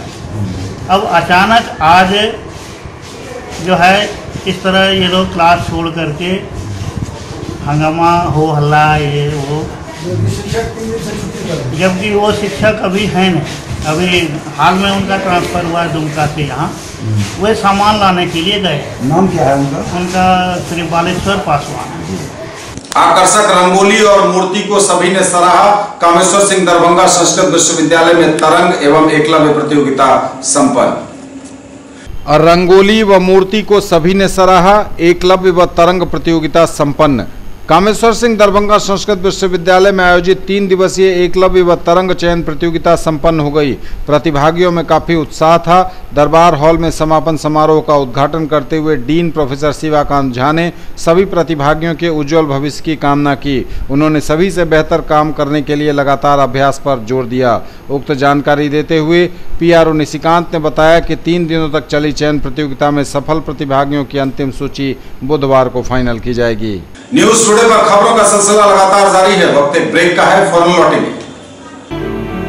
अब अचानक आज जो है इस तरह ये लोग क्लास छोड़ करके हंगामा हो हल्ला ये वो, जबकि वो शिक्षक अभी हैं नहीं, अभी हाल में उनका ट्रांसफर हुआ है दुमका से यहाँ, वे सामान लाने के लिए गए। नाम क्या है उनका? उनका श्री बालेश्वर पासवान है। आकर्षक रंगोली और मूर्ति को सभी ने सराहा। कामेश्वर सिंह दरभंगा संस्कृत विश्वविद्यालय में तरंग एवं एकलव्य प्रतियोगिता संपन्न। रंगोली व मूर्ति को सभी ने सराहा, एकलव्य व तरंग प्रतियोगिता संपन्न। कामेश्वर सिंह दरभंगा संस्कृत विश्वविद्यालय में आयोजित 3 दिवसीय एकलव्य व तरंग चयन प्रतियोगिता संपन्न हो गई। प्रतिभागियों में काफी उत्साह था। दरबार हॉल में समापन समारोह का उद्घाटन करते हुए डीन प्रोफेसर शिवाकांत झा ने सभी प्रतिभागियों के उज्जवल भविष्य की कामना की। उन्होंने सभी से बेहतर काम करने के लिए लगातार अभ्यास पर जोर दिया। उक्त जानकारी देते हुए पीआरओ निशिकांत ने बताया कि 3 दिनों तक चली चयन प्रतियोगिता में सफल प्रतिभागियों की अंतिम सूची बुधवार को फाइनल की जाएगी। न्यूज टुडे पर खबरों का सिलसिला लगातार जारी है। वक्त एक ब्रेक का है, फौरन लौटेंगे।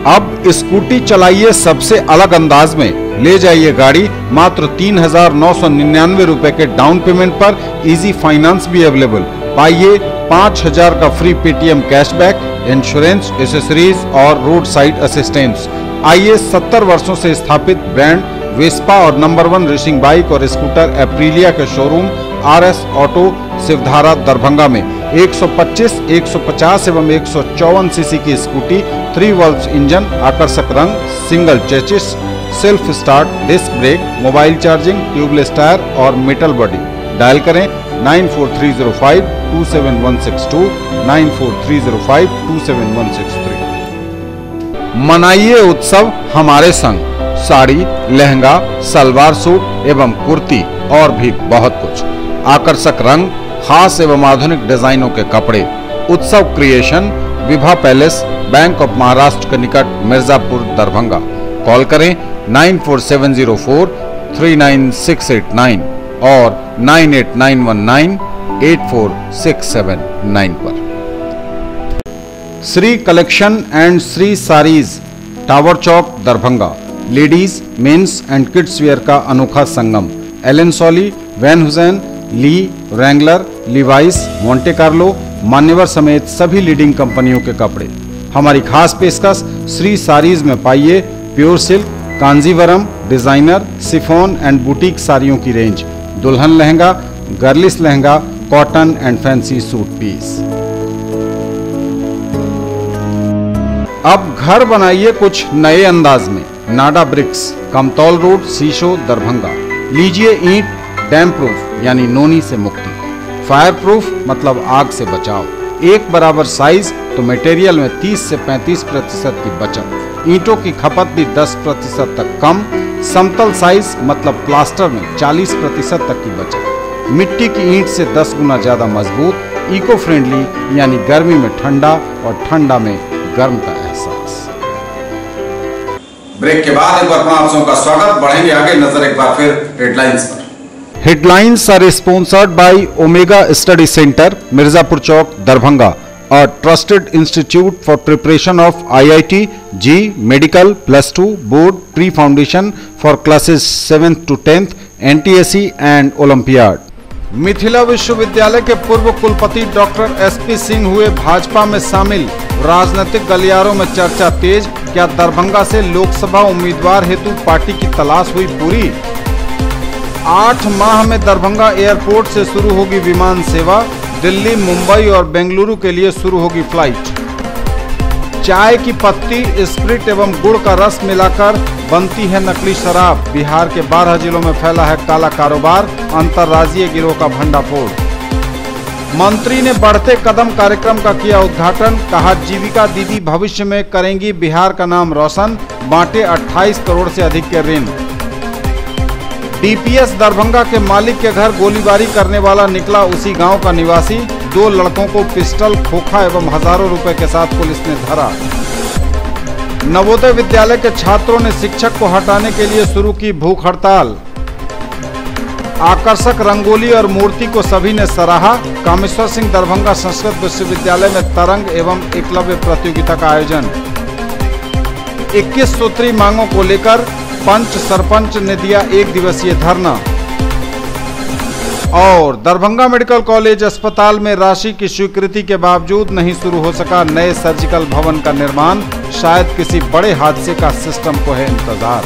अब स्कूटी चलाइए सबसे अलग अंदाज में, ले जाइए गाड़ी मात्र 3,999 रुपए के डाउन पेमेंट पर। इजी फाइनेंस भी अवेलेबल। पाइए 5,000 का free Paytm cashback, insurance, accessories और रोड साइड असिस्टेंस। आइए 70 वर्षों से स्थापित ब्रांड वेस्पा और नंबर 1 रेसिंग बाइक और स्कूटर एप्रिलिया के showroom RS auto Shivdhara Darbhanga में 125, 150 एवं 154 सीसी की स्कूटी, 3 वॉल्व इंजन, आकर्षक रंग, single chassis, self start, disc brake, mobile charging, tubeless tyre और मेटल बॉडी। डायल करें 9430527162, 9430527163। मनाइए उत्सव हमारे संग। साड़ी, लहंगा, सलवार सूट एवं कुर्ती और भी बहुत कुछ। आकर्षक रंग, खास एवं आधुनिक डिजाइनों के कपड़े। उत्सव creation, Vibha palace, bank of Maharashtra के निकट, मिर्जापुर, दरभंगा। कॉल करें 9474396689 और 9891984679 पर। Shri collection and Shri sarees, tower Chowk, Darbhanga. Ladies, men's and kids wear का अनोखा संगम। Allen Solly, Van Heusen, Lee, Wrangler, Levi's, Monte Carlo, Manyavar समेत सभी लीडिंग कंपनियों के कपड़े। हमारी खास पेशकश श्री सारीज में पाइए pure silk, Kanjivaram, designer, chiffon and boutique साड़ियों की रेंज, दुल्हन lehenga, girlish lehenga, cotton and fancy suit piece. अब घर बनाइए कुछ नए अंदाज में। Nada bricks, Kamtaul road, Sisho, Darbhanga. लीजिए ईंट, डैम प्रूफ यानी नोनी से मुक्ति, फायर प्रूफ मतलब आग से बचाव, एक बराबर साइज तो मटेरियल में 30 से 35% की बचत। ईंटों की खपत भी 10% तक कम। समतल साइज मतलब प्लास्टर में 40% तक की बचत। मिट्टी की ईंट से 10 गुना ज्यादा मजबूत। इको फ्रेंडली यानी गर्मी में ठंडा और ठंडा में गर्म का एहसास। ब्रेक के बाद एक बार आप सबका स्वागत। बढ़ेंगे आगे, नजर एक बार फिर हेडलाइंस पर। Headlines are sponsored by Omega Study Centre, Mirzapur Chowk, Darbhanga, a trusted institute for preparation of IIT, JEE, medical, +2, board, pre-foundation for classes 7th to 10th, NTSE and Olympiad। Mithila विश्वविद्यालय के पूर्व कुलपति डॉक्टर SP सिंह हुए भाजपा में शामिल। राजनीतिक गलियारों में चर्चा तेज। क्या दरभंगा से लोकसभा उम्मीदवार हेतु पार्टी की तलाश हुई पूरी? 8 माह में दरभंगा एयरपोर्ट से शुरू होगी विमान सेवा। दिल्ली, मुंबई और बेंगलुरु के लिए शुरू होगी फ्लाइट। चाय की पत्ती, स्प्रिट एवं गुड़ का रस मिलाकर बनती है नकली शराब। बिहार के 12 जिलों में फैला है काला कारोबार। अंतर्राज्यीय गिरोह का भंडाफोड़। मंत्री ने बढ़ते कदम कार्यक्रम का किया उद्घाटन। कहा जीविका दीदी भविष्य में करेंगी बिहार का नाम रोशन। बांटे 28 करोड़ से अधिक के ऋण। DPS दरभंगा के मालिक के घर गोलीबारी करने वाला निकला उसी गांव का निवासी। 2 लड़कों को पिस्टल, खोखा एवं हजारों रुपए के साथ पुलिस ने धरा। नवोदय विद्यालय के छात्रों ने शिक्षक को हटाने के लिए शुरू की भूख हड़ताल। आकर्षक रंगोली और मूर्ति को सभी ने सराहा। कामेश्वर सिंह दरभंगा संस्कृत विश्वविद्यालय में तरंग एवं एकलव्य प्रतियोगिता का आयोजन। 21 सूत्री मांगों को लेकर पंच सरपंच ने दिया 1 दिवसीय धरना। और दरभंगा मेडिकल कॉलेज अस्पताल में राशि की स्वीकृति के बावजूद नहीं शुरू हो सका नए सर्जिकल भवन का निर्माण। शायद किसी बड़े हादसे का सिस्टम को है इंतजार।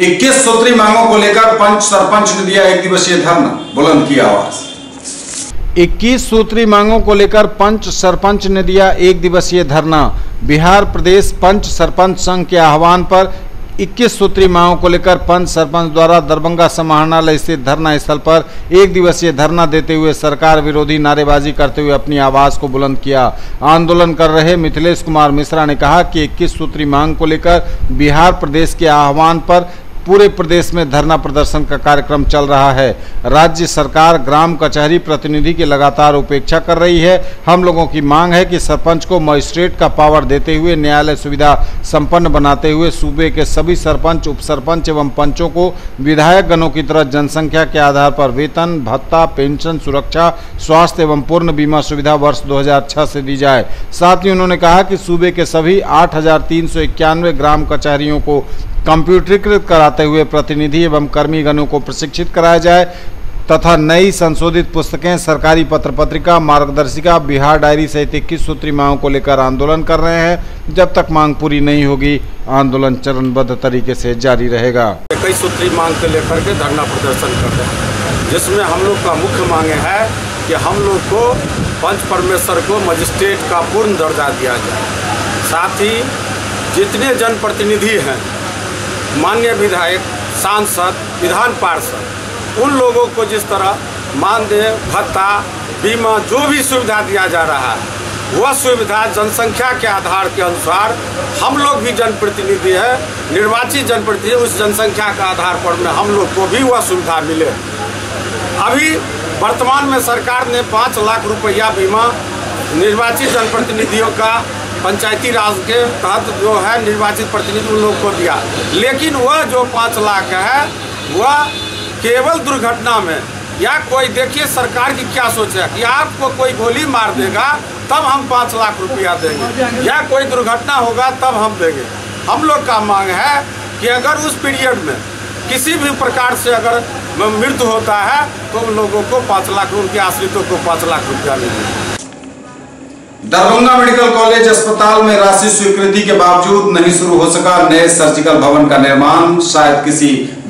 21 सूत्री मांगों को लेकर पंच सरपंच ने दिया 1 दिवसीय धरना। बुलंद की आवाज। 21 सूत्री मांगों को लेकर पंच सरपंच ने दिया 1 दिवसीय धरना। बिहार प्रदेश पंच सरपंच संघ के आह्वान पर 21 सूत्री मांगों को लेकर पंच सरपंच द्वारा दरभंगा समाहरणालय स्थित धरना स्थल पर 1 दिवसीय धरना देते हुए सरकार विरोधी नारेबाजी करते हुए अपनी आवाज को बुलंद किया। आंदोलन कर रहे मिथिलेश कुमार मिश्रा ने कहा कि 21 सूत्री मांग को लेकर बिहार प्रदेश के आह्वान पर पूरे प्रदेश में धरना प्रदर्शन का कार्यक्रम चल रहा है। राज्य सरकार ग्राम कचहरी प्रतिनिधि की लगातार उपेक्षा कर रही है। हम लोगों की मांग है कि सरपंच को मजिस्ट्रेट का पावर देते हुए न्यायालय सुविधा संपन्न बनाते हुए सूबे के सभी सरपंच, उप सरपंच एवं पंचों को विधायक गणों की तरह जनसंख्या के आधार पर वेतन, भत्ता, पेंशन, सुरक्षा, स्वास्थ्य एवं पूर्ण बीमा सुविधा वर्ष 2006 से दी जाए। साथ ही उन्होंने कहा कि सूबे के सभी 8,391 ग्राम कचहरियों को कंप्यूटरीकृत कराते हुए प्रतिनिधि एवं कर्मीगणों को प्रशिक्षित कराया जाए तथा नई संशोधित पुस्तकें, सरकारी पत्र पत्रिका, मार्गदर्शिका, बिहार डायरी सहित 21 सूत्री मांगों को लेकर आंदोलन कर रहे हैं। जब तक मांग पूरी नहीं होगी आंदोलन चरणबद्ध तरीके से जारी रहेगा। 21 सूत्री मांग को लेकर के धरना प्रदर्शन कर रहे हैं, जिसमें हम लोग का मुख्य मांग है कि हम लोग को पंच परमेश्वर को मजिस्ट्रेट का पूर्ण दर्जा दिया जाए। साथ ही जितने जनप्रतिनिधि हैं, माननीय विधायक, सांसद, विधान पार्षद, उन लोगों को जिस तरह मानदेय, भत्ता, बीमा जो भी सुविधा दिया जा रहा है वह सुविधा जनसंख्या के आधार के अनुसार हम लोग भी जनप्रतिनिधि है, निर्वाचित जनप्रतिनिधि, उस जनसंख्या के आधार पर में हम लोग को भी वह सुविधा मिले। अभी वर्तमान में सरकार ने 5 लाख रुपया बीमा निर्वाचित जनप्रतिनिधियों का पंचायती राज के तहत जो है निर्वाचित प्रतिनिधि उन लोग को दिया, लेकिन वह जो 5 लाख है वह केवल दुर्घटना में या कोई, देखिए सरकार की क्या सोच है कि आपको कोई गोली मार देगा तब हम 5 लाख रुपया देंगे, या कोई दुर्घटना होगा तब हम देंगे। हम लोग का मांग है कि अगर उस पीरियड में किसी भी प्रकार से अगर मृत्यु होता है तो उन लोगों को 5 लाख, उनके आश्रितों को 5 लाख रुपया मिलेगा। दरभंगा मेडिकल कॉलेज अस्पताल में राशि स्वीकृति के बावजूद नहीं शुरू हो सका नए सर्जिकल भवन का निर्माण। शायद किसी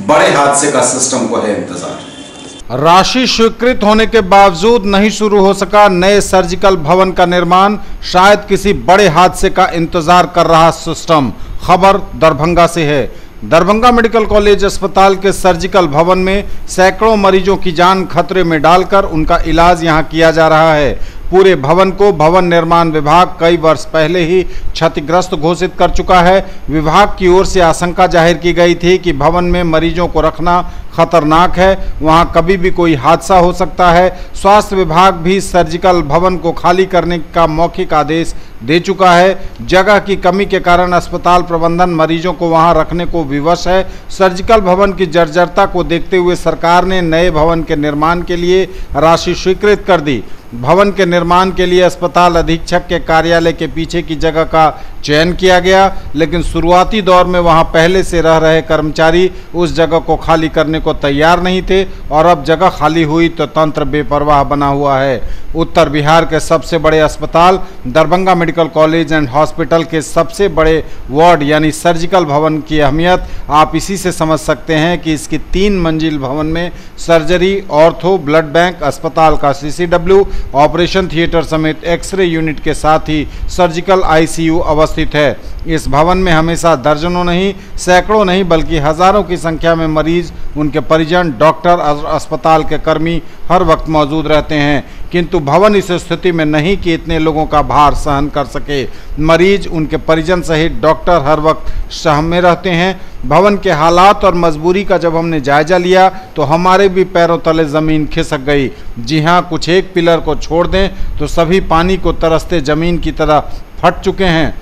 बड़े हादसे का सिस्टम को है इंतजार। राशि स्वीकृत होने के बावजूद नहीं शुरू हो सका नए सर्जिकल भवन का निर्माण। शायद किसी बड़े हादसे का इंतजार कर रहा सिस्टम। खबर दरभंगा से है। दरभंगा मेडिकल कॉलेज अस्पताल के सर्जिकल भवन में सैकड़ों मरीजों की जान खतरे में डालकर उनका इलाज यहां किया जा रहा है। पूरे भवन को भवन निर्माण विभाग कई वर्ष पहले ही क्षतिग्रस्त घोषित कर चुका है। विभाग की ओर से आशंका जाहिर की गई थी कि भवन में मरीजों को रखना खतरनाक है, वहां कभी भी कोई हादसा हो सकता है। स्वास्थ्य विभाग भी सर्जिकल भवन को खाली करने का मौखिक आदेश दे चुका है। जगह की कमी के कारण अस्पताल प्रबंधन मरीजों को वहां रखने को विवश है। सर्जिकल भवन की जर्जरता को देखते हुए सरकार ने नए भवन के निर्माण के लिए राशि स्वीकृत कर दी। भवन के निर्माण के लिए अस्पताल अधीक्षक के कार्यालय के पीछे की जगह का चयन किया गया, लेकिन शुरुआती दौर में वहां पहले से रह रहे कर्मचारी उस जगह को खाली करने को तैयार नहीं थे और अब जगह खाली हुई तो तंत्र बेपरवाह बना हुआ है। उत्तर बिहार के सबसे बड़े अस्पताल Darbhanga medical college and hospital के सबसे बड़े वार्ड यानी सर्जिकल भवन की अहमियत आप इसी से समझ सकते हैं कि इसकी 3 मंजिल भवन में सर्जरी, ऑर्थो, ब्लड बैंक, अस्पताल का CCW, ऑपरेशन थिएटर समेत एक्सरे यूनिट के साथ ही सर्जिकल ICU अवस्थित है। इस भवन में हमेशा दर्जनों नहीं, सैकड़ों नहीं बल्कि हजारों की संख्या में मरीज, उनके परिजन, डॉक्टर और अस्पताल के कर्मी हर वक्त मौजूद रहते हैं, किंतु भवन इस स्थिति में नहीं कि इतने लोगों का भार सहन कर सके। मरीज, उनके परिजन सहित डॉक्टर हर वक्त सहम में रहते हैं। भवन के हालात और मजबूरी का जब हमने जायजा लिया तो हमारे भी पैरों तले ज़मीन खिसक गई। जी हाँ, कुछ एक पिलर को छोड़ दें तो सभी पानी को तरसते ज़मीन की तरह फट चुके हैं।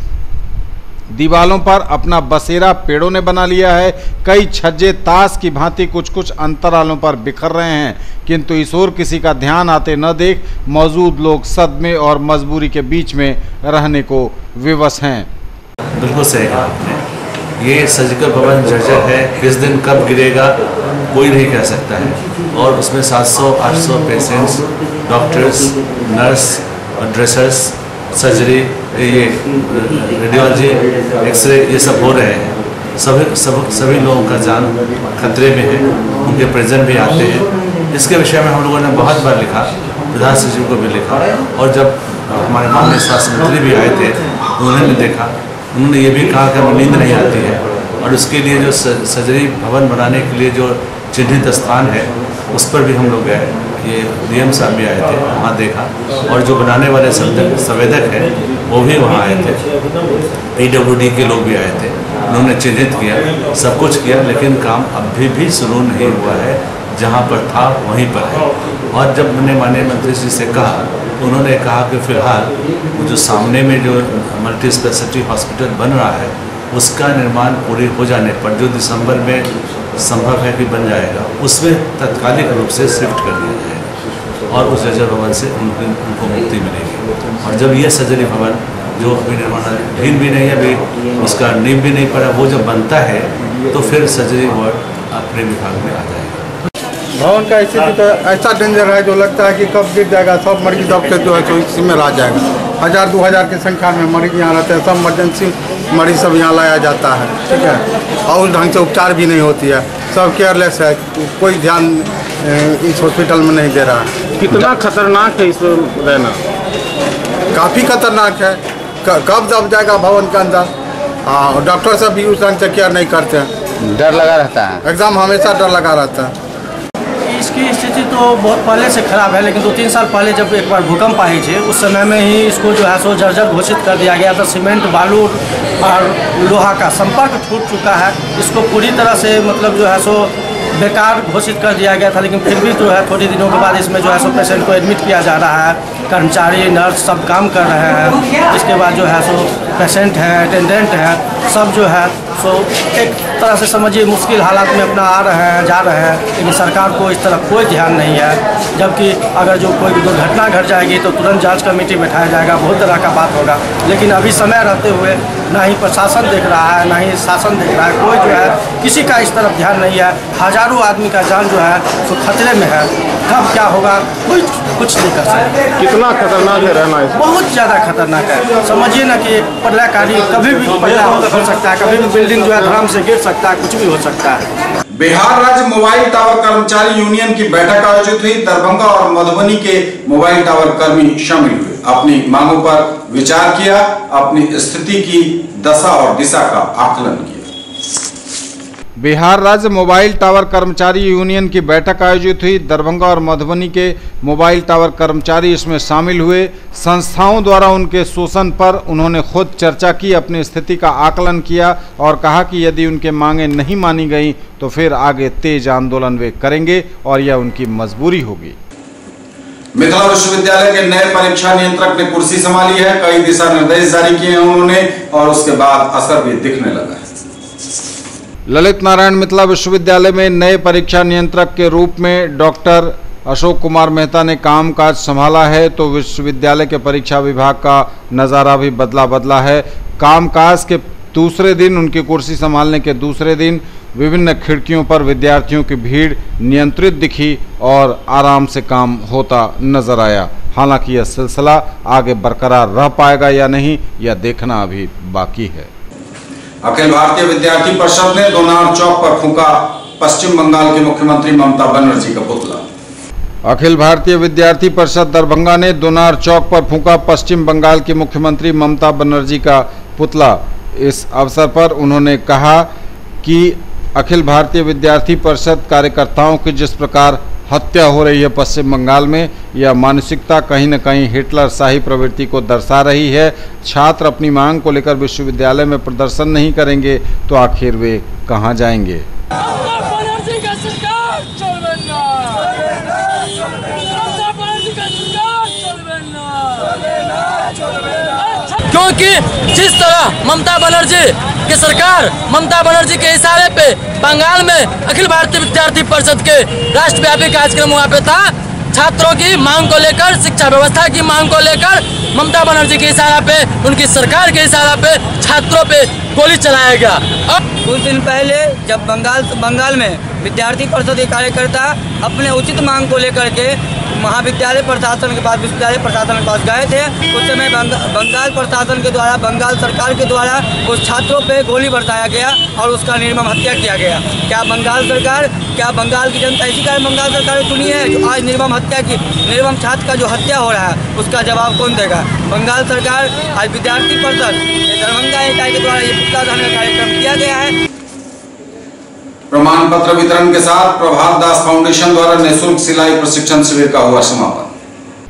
दीवालों पर अपना बसेरा पेड़ों ने बना लिया है। कई छज्जे ताश की भांति कुछ कुछ अंतरालों पर बिखर रहे हैं, किंतु इस ओर किसी का ध्यान आते न देख मौजूद लोग सदमे और मजबूरी के बीच में रहने को विवश हैं। बिल्कुल सही कहा आपने। ये सर्जिकल भवन जर्जर है, किस दिन कब गिरेगा कोई नहीं कह सकता है, और उसमें 700-800 पेशेंट्स, डॉक्टर्स, नर्स और ड्रेसर्स, सर्जरी, ये रेडियोलॉजी, एक्सरे, ये सब हो रहे हैं। सभी लोगों का जान खतरे में है, उनके परिजन भी आते हैं। इसके विषय में हम लोगों ने बहुत बार लिखा, प्रधान सचिव को भी लिखा, और जब हमारे माननीय स्वास्थ्य मंत्री भी आए थे उन्होंने देखा, उन्होंने ये भी कहा कि हमें नींद नहीं आती है, और उसके लिए जो सर्जरी भवन बनाने के लिए जो चिन्हित स्थान है उस पर भी हम लोग गए। ये DM साहब भी आए थे, वहाँ देखा, और जो बनाने वाले संवेदक हैं वो भी वहाँ आए थे, PWD के लोग भी आए थे, उन्होंने चिन्हित किया, सब कुछ किया, लेकिन काम अभी भी शुरू नहीं हुआ है। जहाँ पर था वहीं पर है। और जब मैंने माननीय मंत्री जी से कहा, उन्होंने कहा कि फिलहाल वो जो सामने में जो मल्टी स्पेशलिटी हॉस्पिटल बन रहा है उसका निर्माण पूरे हो जाने पर जो दिसंबर में संभव है कि बन जाएगा, उसमें तत्कालिक रूप से शिफ्ट कर दिया जाएगा और उस सर्जरी भवन से उनको मुक्ति मिलेगी। और जब ये सर्जरी भवन जो अभी निर्माणाधीन भी नहीं है, अभी उसका नींव भी नहीं पड़ा, वो जब बनता है तो फिर सर्जरी वार्ड अपने विभाग में आ जाएगा। भवन का स्थिति तो ऐसा डेंजर है जो लगता है कि कब गिर जाएगा। सब मरीज डॉक्टर जो है तो इसी में रह जाएगा। 1000-2000 की संख्या में मरीज यहाँ रहते हैं। सब इमरजेंसी मरीज सब यहाँ लाया जाता है, ठीक है, और उस ढंग से उपचार भी नहीं होती है। सब केयरलेस है, कोई ध्यान इस हॉस्पिटल में नहीं दे रहा है। कितना खतरनाक है इसमें रहना? काफ़ी खतरनाक है। कब दब जाएगा भवन के अंदर। हाँ, डॉक्टर सब भी उस ढंग से केयर नहीं करते हैं। डर लगा रहता है, एकदम हमेशा डर लगा रहता है। इसकी स्थिति तो बहुत पहले से खराब है, लेकिन 2-3 साल पहले जब एक बार भूकंप आई थी उस समय में ही इसको जो है सो जर्जर घोषित कर दिया गया था। सीमेंट, बालू और लोहा का संपर्क छूट चुका है। इसको पूरी तरह से मतलब जो है सो बेकार घोषित कर दिया गया था, लेकिन फिर भी जो है थोड़े दिनों के बाद इसमें जो है सो पेशेंट को एडमिट किया जा रहा है। कर्मचारी, नर्स सब काम कर रहे हैं। इसके बाद जो है सो पेशेंट है, अटेंडेंट है, सब जो है सो एक तरह से समझिए मुश्किल हालात में अपना आ रहे हैं, जा रहे हैं, लेकिन सरकार को इस तरफ कोई ध्यान नहीं है। जबकि अगर जो कोई दुर्घटना घट जाएगी तो तुरंत जांच कमेटी बैठाया जाएगा, बहुत तरह का बात होगा। लेकिन अभी समय रहते हुए ना ही प्रशासन देख रहा है, ना ही शासन देख रहा है, कोई जो है किसी का इस तरफ ध्यान नहीं है। हजारों आदमी का जान जो है तो खतरे में है। कब क्या होगा कोई कुछ नहीं कर सकता। कितना खतरनाक है रहना इसमें? बहुत ज़्यादा खतरनाक है। समझिए ना कि प्रलयकारी कभी भी पैदा हो सकता है, कभी भी बिल्डिंग जो है धर्म से गिर सकता है, कुछ भी हो सकता है। बिहार राज्य मोबाइल टावर कर्मचारी यूनियन की बैठक आयोजित हुई। दरभंगा और मधुबनी के मोबाइल टावर कर्मी शामिल हुए, अपनी मांगों पर विचार किया, अपनी स्थिति की दशा और दिशा का आकलन किया। बिहार राज्य मोबाइल टावर कर्मचारी यूनियन की बैठक आयोजित हुई। दरभंगा और मधुबनी के मोबाइल टावर कर्मचारी इसमें शामिल हुए। संस्थाओं द्वारा उनके शोषण पर उन्होंने खुद चर्चा की, अपनी स्थिति का आकलन किया और कहा कि यदि उनके मांगें नहीं मानी गई तो फिर आगे तेज आंदोलन वे करेंगे और यह उनकी मजबूरी होगी। मिथिला विश्वविद्यालय के नए परीक्षा नियंत्रक ने कुर्सी संभाली है। कई दिशा निर्देश जारी किए हैं उन्होंने और उसके बाद असर भी दिखने लगा है। ललित नारायण मिथिला विश्वविद्यालय में नए परीक्षा नियंत्रक के रूप में डॉक्टर अशोक कुमार मेहता ने कामकाज संभाला है, तो विश्वविद्यालय के परीक्षा विभाग का नज़ारा भी बदला है। कामकाज के दूसरे दिन, उनकी कुर्सी संभालने के दूसरे दिन विभिन्न खिड़कियों पर विद्यार्थियों की भीड़ नियंत्रित दिखी और आराम से काम होता नजर आया। हालांकि यह सिलसिला आगे बरकरार रह पाएगा या नहीं, यह देखना अभी बाकी है। अखिल भारतीय विद्यार्थी परिषद ने दोनार चौक पर फूंका पश्चिम बंगाल की मुख्यमंत्री ममता बनर्जी का पुतला। अखिल भारतीय विद्यार्थी परिषद दरभंगा ने दोनार चौक पर फूंका पश्चिम बंगाल की मुख्यमंत्री ममता बनर्जी का पुतला। इस अवसर पर उन्होंने कहा कि अखिल भारतीय विद्यार्थी परिषद कार्यकर्ताओं की जिस प्रकार हत्या हो रही है पश्चिम बंगाल में, यह मानसिकता कहीं न कहीं हिटलर शाही प्रवृत्ति को दर्शा रही है। छात्र अपनी मांग को लेकर विश्वविद्यालय में प्रदर्शन नहीं करेंगे तो आखिर वे कहां जाएंगे। क्योंकि जिस तरह ममता बनर्जी की सरकार ममता बनर्जी के इशारे पे बंगाल में अखिल भारतीय विद्यार्थी परिषद के राष्ट्रव्यापी कार्यक्रम वहाँ पे था, छात्रों की मांग को लेकर, शिक्षा व्यवस्था की मांग को लेकर ममता बनर्जी के इशारा पे, उनकी सरकार के इशारा पे छात्रों पे गोली चलाया गया। अब कुछ दिन पहले जब बंगाल में विद्यार्थी परिषद के कार्यकर्ता अपने उचित मांग को लेकर के महाविद्यालय प्रशासन के पास, विश्वविद्यालय प्रशासन के पास गए थे, उस समय बंगाल प्रशासन के द्वारा, बंगाल सरकार के द्वारा उस छात्रों पे गोली बरसाया गया और उसका निर्मम हत्या किया गया। क्या बंगाल सरकार, क्या बंगाल की जनता इसी कारण बंगाल सरकार ने चुनी है जो आज निर्मम हत्या की, निर्मम छात्र का जो हत्या हो रहा है उसका जवाब कौन देगा? बंगाल सरकार। आज विद्यार्थी परिषद दरभंगा इकाई के द्वारा ये पुतला दहन का कार्यक्रम किया गया है। प्रमाण पत्र वितरण के साथ प्रभात दास फाउंडेशन द्वारा निःशुल्क सिलाई प्रशिक्षण शिविर का हुआ समापन।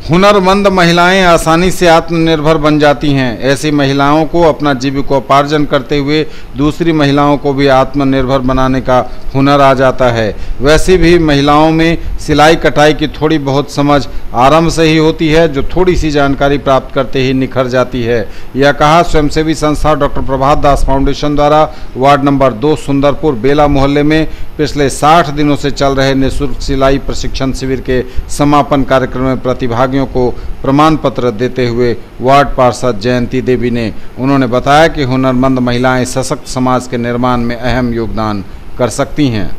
हुनरमंद महिलाएं आसानी से आत्मनिर्भर बन जाती हैं। ऐसी महिलाओं को अपना जीविकोपार्जन करते हुए दूसरी महिलाओं को भी आत्मनिर्भर बनाने का हुनर आ जाता है। वैसे भी महिलाओं में सिलाई कटाई की थोड़ी बहुत समझ आरंभ से ही होती है, जो थोड़ी सी जानकारी प्राप्त करते ही निखर जाती है। यह कहा स्वयंसेवी संस्था डॉक्टर प्रभात दास फाउंडेशन द्वारा वार्ड नंबर 2 सुंदरपुर बेला मोहल्ले में पिछले 60 दिनों से चल रहे निःशुल्क सिलाई प्रशिक्षण शिविर के समापन कार्यक्रम में प्रतिभागियों को प्रमाण पत्र देते हुए वार्ड पार्षद जयंती देवी ने उन्होंने बताया कि हुनरमंद महिलाएं सशक्त समाज के निर्माण में अहम योगदान कर सकती हैं।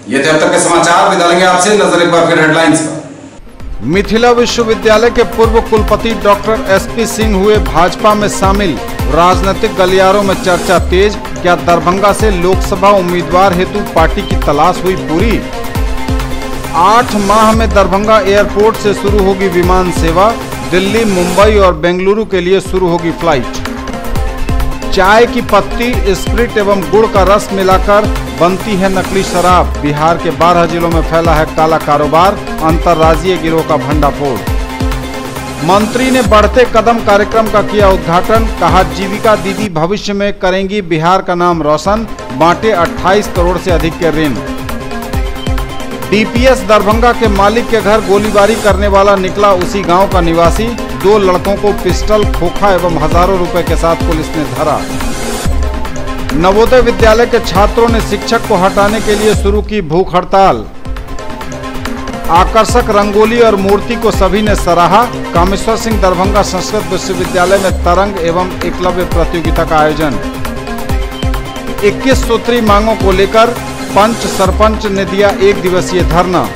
ये थे अब तक के समाचार। विदा लेंगे आपसे, नजर एक बार फिर हेडलाइंस पर। मिथिला विश्वविद्यालय के पूर्व कुलपति डॉक्टर SP सिंह हुए भाजपा में शामिल। राजनीतिक गलियारों में चर्चा तेज। क्या दरभंगा से लोकसभा उम्मीदवार हेतु पार्टी की तलाश हुई पूरी? 8 माह में दरभंगा एयरपोर्ट से शुरू होगी विमान सेवा। दिल्ली, मुंबई और बेंगलुरु के लिए शुरू होगी फ्लाइट। चाय की पत्ती, स्प्रिट एवं गुड़ का रस मिलाकर बनती है नकली शराब। बिहार के 12 जिलों में फैला है काला कारोबार। अंतर्राज्यीय गिरोह का भंडाफोड़। मंत्री ने बढ़ते कदम कार्यक्रम का किया उद्घाटन। कहा जीविका दीदी भविष्य में करेंगी बिहार का नाम रोशन। बांटे 28 करोड़ से अधिक के ऋण। DPS दरभंगा के मालिक के घर गोलीबारी करने वाला निकला उसी गांव का निवासी। 2 लड़कों को पिस्टल, खोखा एवं हजारों रुपए के साथ पुलिस ने धरा। नवोदय विद्यालय के छात्रों ने शिक्षक को हटाने के लिए शुरू की भूख हड़ताल। आकर्षक रंगोली और मूर्ति को सभी ने सराहा। कामेश्वर सिंह दरभंगा संस्कृत विश्वविद्यालय में तरंग एवं एकलव्य प्रतियोगिता का आयोजन। 21 सूत्री मांगों को लेकर पंच सरपंच ने दिया 1 दिवसीय धरना।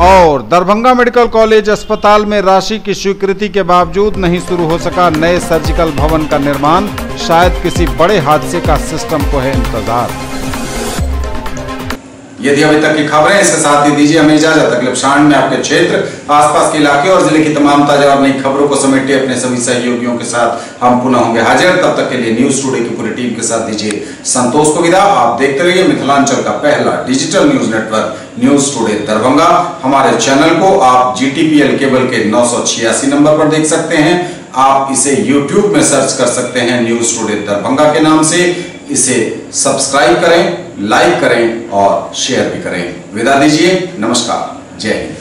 और दरभंगा मेडिकल कॉलेज अस्पताल में राशि की स्वीकृति के बावजूद नहीं शुरू हो सका नए सर्जिकल भवन का निर्माण। शायद किसी बड़े हादसे का सिस्टम को है इंतजार। यदि अभी तक की खबरें, इसके साथ ही दीजिए हमें इजाजत। अगले क्षण में आपके क्षेत्र, आसपास के इलाके और जिले की तमाम ताजा और नई खबरों को समेटे अपने सभी सहयोगियों के साथ हम पुनः होंगे हाजिर। तब तक के लिए न्यूज टुडे की पूरी टीम के साथ दीजिए संतोष को विदा। आप देखते रहिए मिथिलांचल का पहला digital news network news today Darbhanga. हमारे चैनल को आप GTPL केबल के 986 नंबर पर देख सकते हैं। आप इसे YouTube में सर्च कर सकते हैं न्यूज टुडे दरभंगा के नाम से। इसे सब्सक्राइब करें, लाइक करें और शेयर भी करें। विदा दीजिए, नमस्कार, जय हिंद।